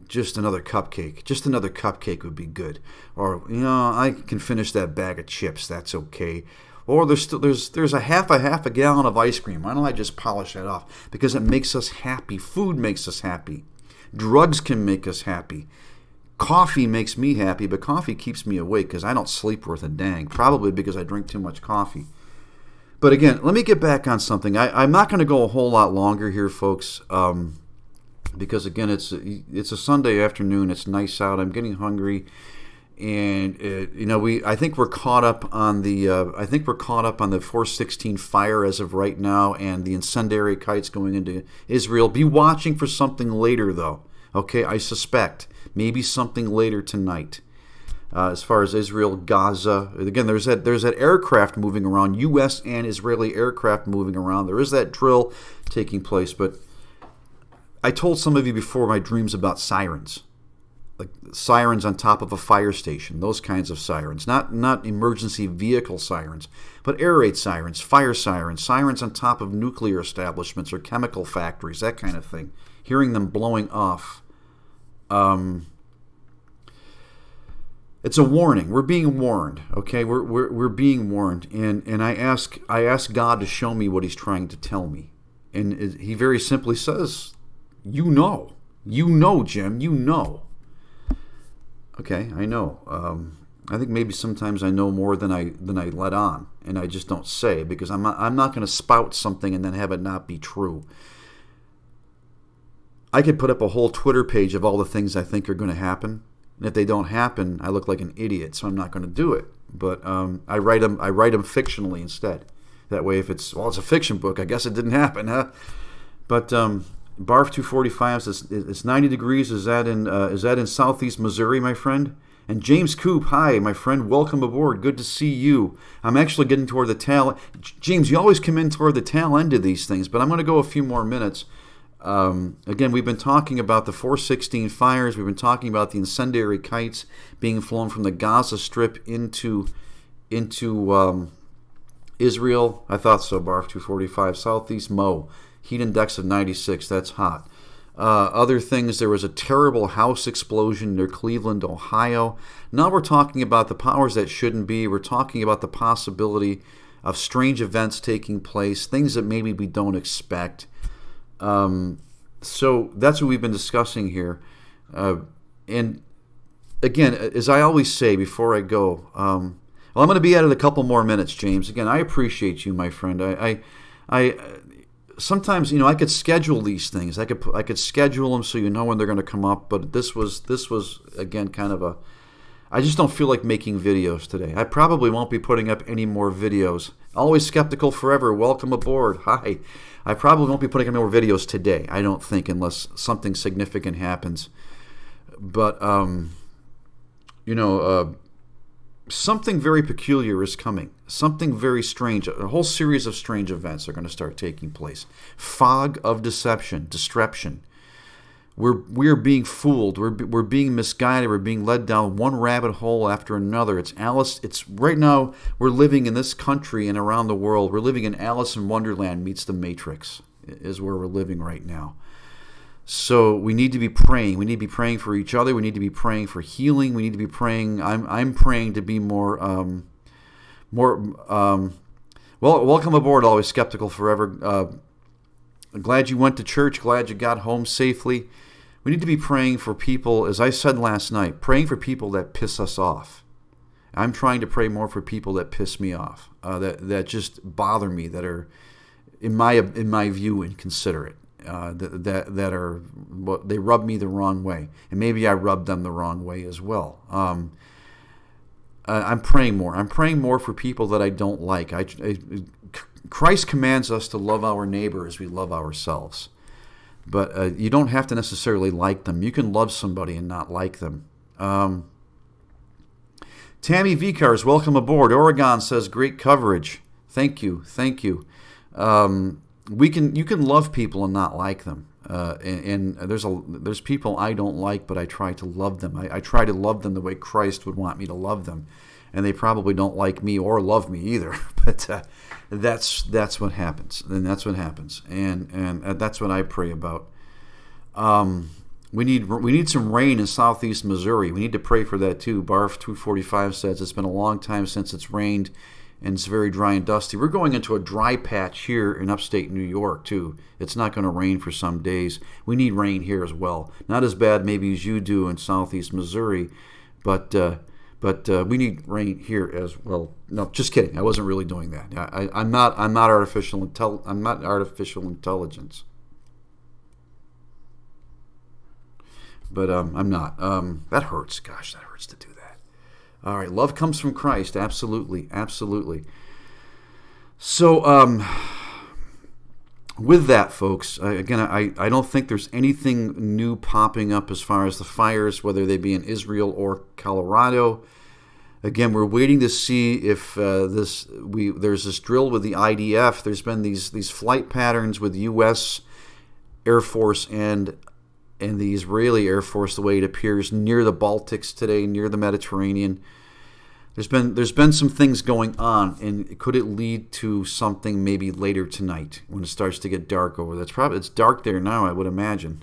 just another cupcake would be good. Or, I can finish that bag of chips, that's okay. Or there's a half a gallon of ice cream. Why don't I just polish that off? Because it makes us happy. Food makes us happy. Drugs can make us happy. Coffee makes me happy, but coffee keeps me awake because I don't sleep worth a dang. Probably because I drink too much coffee. But again, let me get back on something. I'm not going to go a whole lot longer here, folks, because again, it's a Sunday afternoon. It's nice out. I'm getting hungry, and I think we're caught up on the 416 fire as of right now, and the incendiary kites going into Israel. Be watching for something later, though. Okay, I suspect maybe something later tonight. As far as Israel, Gaza, again, there's that aircraft moving around, U.S. and Israeli aircraft moving around. There is that drill taking place. But I told some of you before my dreams about sirens, like sirens on top of a fire station, those kinds of sirens, not emergency vehicle sirens, but air raid sirens, fire sirens, sirens on top of nuclear establishments or chemical factories, that kind of thing. Hearing them blowing off. It's a warning. We're being warned. Okay, we're being warned, and I ask God to show me what He's trying to tell me, and He very simply says, "You know, Jim, you know." Okay, I know. I think maybe sometimes I know more than I let on, and I just don't say, because I'm not going to spout something and then have it not be true. I could put up a whole Twitter page of all the things I think are going to happen. And if they don't happen, I look like an idiot, so I'm not going to do it. But I write them fictionally instead. That way, if it's a fiction book, I guess it didn't happen, huh? But Barf 245 says it's 90 degrees. Is that in southeast Missouri, my friend? And James Coop, hi, my friend. Welcome aboard. Good to see you. I'm actually getting toward the tail. James, you always come in toward the tail end of these things, but I'm going to go a few more minutes. Again, we've been talking about the 416 fires. We've been talking about the incendiary kites being flown from the Gaza Strip into Israel. I thought so, Barf 245. Southeast Mo, heat index of 96. That's hot. Other things, there was a terrible house explosion near Cleveland, Ohio. Now we're talking about the powers that shouldn't be. We're talking about the possibility of strange events taking place, things that maybe we don't expect. So that's what we've been discussing here. And again, as I always say before I go, I'm going to be at it a couple more minutes, James. Again, I appreciate you, my friend. I sometimes, I could schedule these things. I could schedule them so you know when they're going to come up. But this was again kind of I just don't feel like making videos today. I probably won't be putting up any more videos. Always skeptical forever. Welcome aboard. Hi. I probably won't be putting up more videos today, I don't think, unless something significant happens. But, something very peculiar is coming. Something very strange. A whole series of strange events are going to start taking place. Fog of deception, disruption. We're being fooled. We're being misguided. We're being led down one rabbit hole after another. It's right now we're living in this country and around the world. We're living in Alice in Wonderland meets the Matrix is where we're living right now. So we need to be praying. We need to be praying for each other. We need to be praying for healing. We need to be praying. I'm praying to be more. Well, welcome aboard. Always skeptical forever. Glad you went to church. Glad you got home safely. We need to be praying for people, as I said last night, praying for people that piss us off. I'm trying to pray more for people that piss me off, that just bother me, that are, in my view, inconsiderate, that are, they rub me the wrong way, and maybe I rub them the wrong way as well. I'm praying more. I'm praying more for people that I don't like. Christ commands us to love our neighbor as we love ourselves. But you don't have to necessarily like them. You can love somebody and not like them. Tammy Vicars, welcome aboard. Oregon says, great coverage. Thank you. Thank you. You can love people and not like them. And there's people I don't like, but I try to love them. I try to love them the way Christ would want me to love them. And they probably don't like me or love me either. But that's what happens. And that's what happens. And that's what I pray about. We need some rain in southeast Missouri. We need to pray for that too. Barf 245 says it's been a long time since it's rained, and it's very dry and dusty. We're going into a dry patch here in upstate New York too. It's not going to rain for some days. We need rain here as well. Not as bad maybe as you do in southeast Missouri, but we need rain here as well. No, just kidding. I wasn't really doing that. I'm not artificial intelligence. But I'm not. That hurts. Gosh, that hurts to do that. All right, love comes from Christ. Absolutely, absolutely. So, with that, folks, again, I don't think there's anything new popping up as far as the fires, whether they be in Israel or Colorado. Again, we're waiting to see if there's this drill with the IDF. There's been these flight patterns with U.S. Air Force and the Israeli Air Force, the way it appears, near the Baltics today, near the Mediterranean. There's been some things going on, and could it lead to something maybe later tonight when it starts to get dark over there? It's dark there now, I would imagine.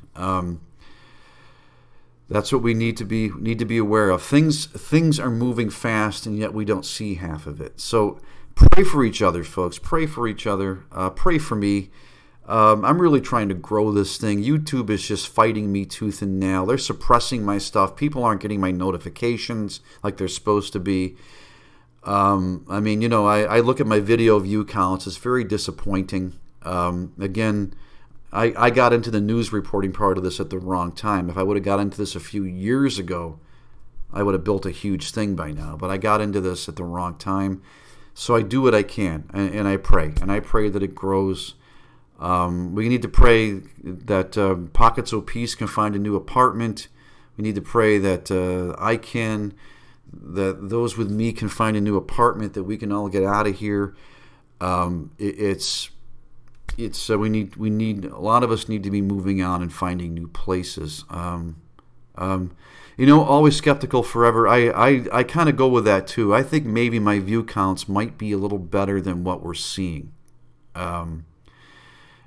That's what we need to be aware of. Things are moving fast, and yet we don't see half of it. So pray for each other, folks. Pray for each other. Pray for me. I'm really trying to grow this thing. YouTube is just fighting me tooth and nail. They're suppressing my stuff. People aren't getting my notifications like they're supposed to be. I mean, I look at my video view counts. It's very disappointing. Again, I got into the news reporting part of this at the wrong time. If I would have got into this a few years ago, I would have built a huge thing by now. But I got into this at the wrong time. So I do what I can, and I pray. And I pray that it grows. We need to pray that Pockets of Peace can find a new apartment. We need to pray that that those with me can find a new apartment, that we can all get out of here. We need a lot of us need to be moving on and finding new places. Always skeptical forever. I kind of go with that too. I think maybe my view counts might be a little better than what we're seeing.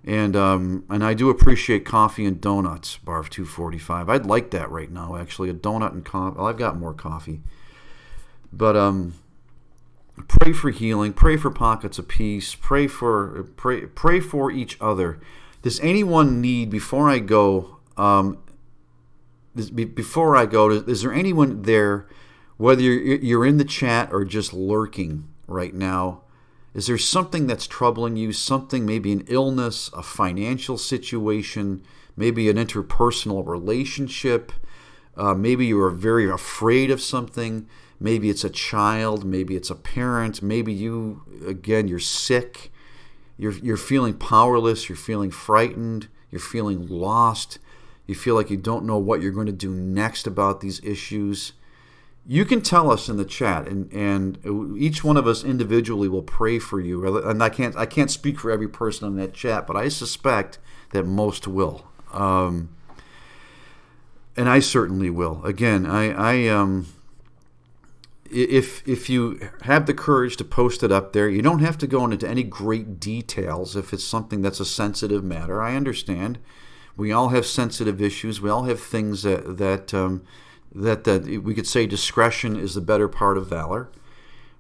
And I do appreciate coffee and donuts, Barf 245. I'd like that right now, actually, a donut and coffee. Well, I've got more coffee. But pray for healing, pray for Pockets of Peace, pray for each other. Does anyone need, before I go, is there anyone there, whether you're in the chat or just lurking right now? Is there something that's troubling you, something, maybe an illness, a financial situation, maybe an interpersonal relationship? Maybe you are very afraid of something. Maybe it's a child. Maybe it's a parent. Maybe you're sick. You're feeling powerless. You're feeling frightened. You're feeling lost. You feel like you don't know what you're going to do next about these issues. You can tell us in the chat, and each one of us individually will pray for you. And I can't speak for every person in that chat, but I suspect that most will, and I certainly will. Again, if you have the courage to post it up there, you don't have to go into any great details if it's something that's a sensitive matter. I understand. We all have sensitive issues. We all have things that we could say discretion is the better part of valor.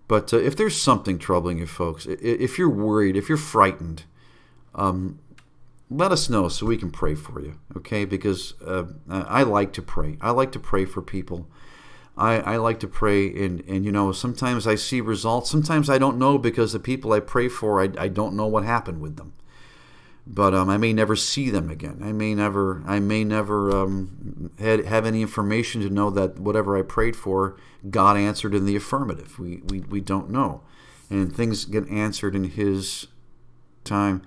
But if there's something troubling you, folks, if you're worried, if you're frightened, let us know so we can pray for you, okay? Because I like to pray. I like to pray for people. I like to pray, and sometimes I see results. Sometimes I don't know, because the people I pray for, I don't know what happened with them. but I may never see them again. I may never have any information to know that whatever I prayed for, God answered in the affirmative. We don't know, and things get answered in His time.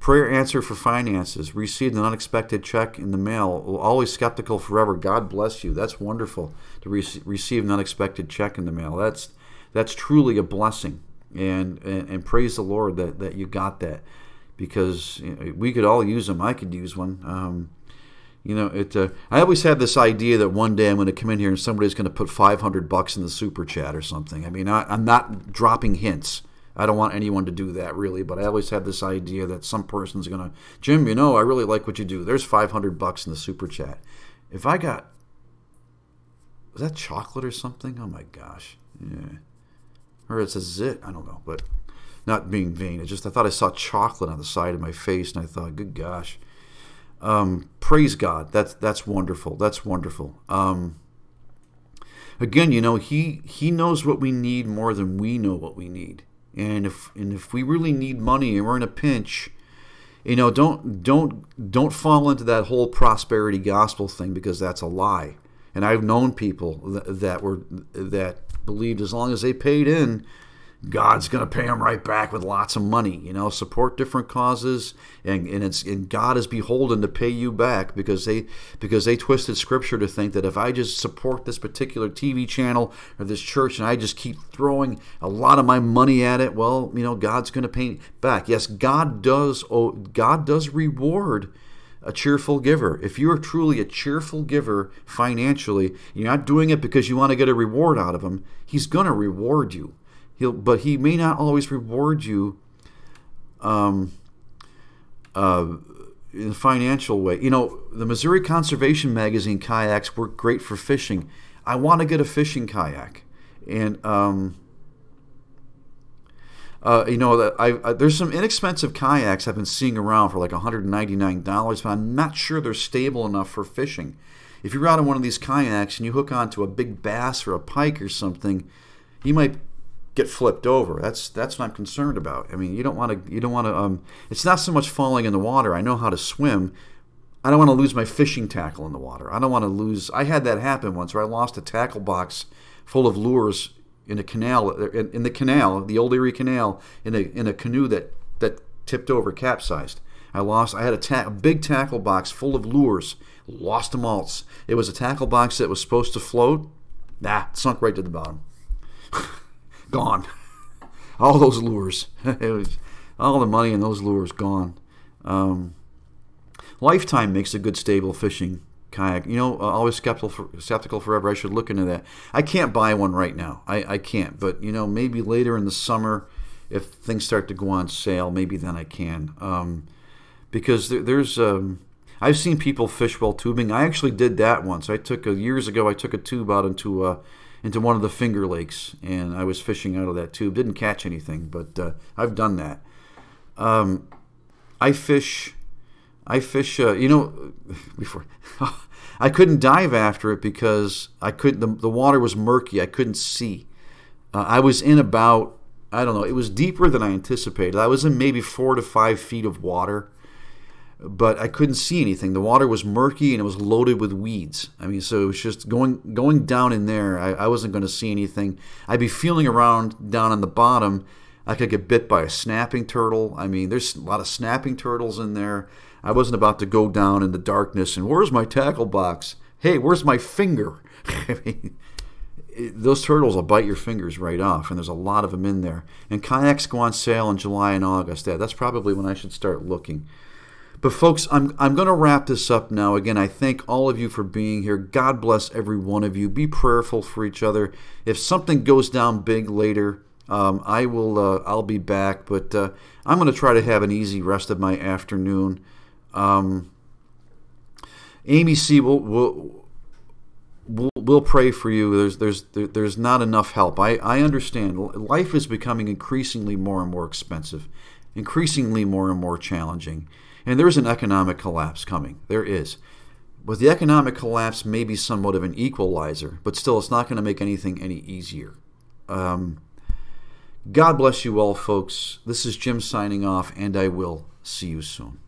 Prayer answer for finances. Received an unexpected check in the mail. Always skeptical forever. God bless you. That's wonderful to receive an unexpected check in the mail. That's truly a blessing, and praise the Lord that you got that, because we could all use them. I could use one. I always had this idea that one day I'm going to come in here and somebody's going to put $500 in the super chat or something. I mean, I'm not dropping hints. I don't want anyone to do that, really, but I always had this idea that some person's going to, Jim, I really like what you do. There's $500 in the super chat. If I got, was that chocolate or something? Oh my gosh. Yeah. Or it's a zit. I don't know, but not being vain. I thought I saw chocolate on the side of my face, and I thought, good gosh. Praise God. That's wonderful. That's wonderful. Again, He knows what we need more than we know what we need. And if we really need money and we're in a pinch, don't fall into that whole prosperity gospel thing, because that's a lie. And I've known people that believed as long as they paid in, God's going to pay them right back with lots of money. Support different causes, and God is beholden to pay you back, because they twisted Scripture to think that if I just support this particular TV channel or this church and I just keep throwing a lot of my money at it, well, God's going to pay back. Yes, God does reward a cheerful giver. If you are truly a cheerful giver financially, you're not doing it because you want to get a reward out of Him. He's going to reward you. But He may not always reward you in a financial way. The Missouri Conservation Magazine kayaks work great for fishing. I want to get a fishing kayak, and there's some inexpensive kayaks I've been seeing around for like $199, but I'm not sure they're stable enough for fishing. If you're out on one of these kayaks and you hook onto a big bass or a pike or something, you might get flipped over. That's what I'm concerned about. I mean, you don't want to. It's not so much falling in the water. I know how to swim. I don't want to lose my fishing tackle in the water. I don't want to lose. I had that happen once, where I lost a tackle box full of lures in a canal, in the canal, the Old Erie Canal, in a canoe that tipped over, capsized. I had a big tackle box full of lures. Lost them all. It was a tackle box that was supposed to float. It sunk right to the bottom. Gone. All those lures. All the money in those lures gone. Lifetime makes a good stable fishing kayak. Always skeptical forever. I should look into that. I can't buy one right now. I can't. But, maybe later in the summer, if things start to go on sale, maybe then I can. Because there's... I've seen people fish while tubing. I actually did that once. Years ago, I took a tube out into one of the Finger Lakes, and I was fishing out of that tube. Didn't catch anything, but I've done that. I fish. Before I couldn't dive after it because the water was murky. I couldn't see. I was in about, I don't know, it was deeper than I anticipated. I was in maybe 4 to 5 feet of water, but I couldn't see anything. The water was murky and it was loaded with weeds. I mean, so it was just going down in there. I wasn't going to see anything. I'd be feeling around down on the bottom. I could get bit by a snapping turtle. I mean, there's a lot of snapping turtles in there. I wasn't about to go down in the darkness and where's my tackle box? Hey, where's my finger? I mean, those turtles will bite your fingers right off, and there's a lot of them in there. And kayaks go on sale in July and August. That's probably when I should start looking. But folks, I'm going to wrap this up now. Again, I thank all of you for being here. God bless every one of you. Be prayerful for each other. If something goes down big later, I'll be back. But I'm going to try to have an easy rest of my afternoon. Amy C. We'll pray for you. There's not enough help. I understand. Life is becoming increasingly more and more expensive, increasingly more and more challenging. And there's an economic collapse coming. There is. But the economic collapse may be somewhat of an equalizer, but still it's not going to make anything any easier. God bless you all, folks. This is Jim signing off, and I will see you soon.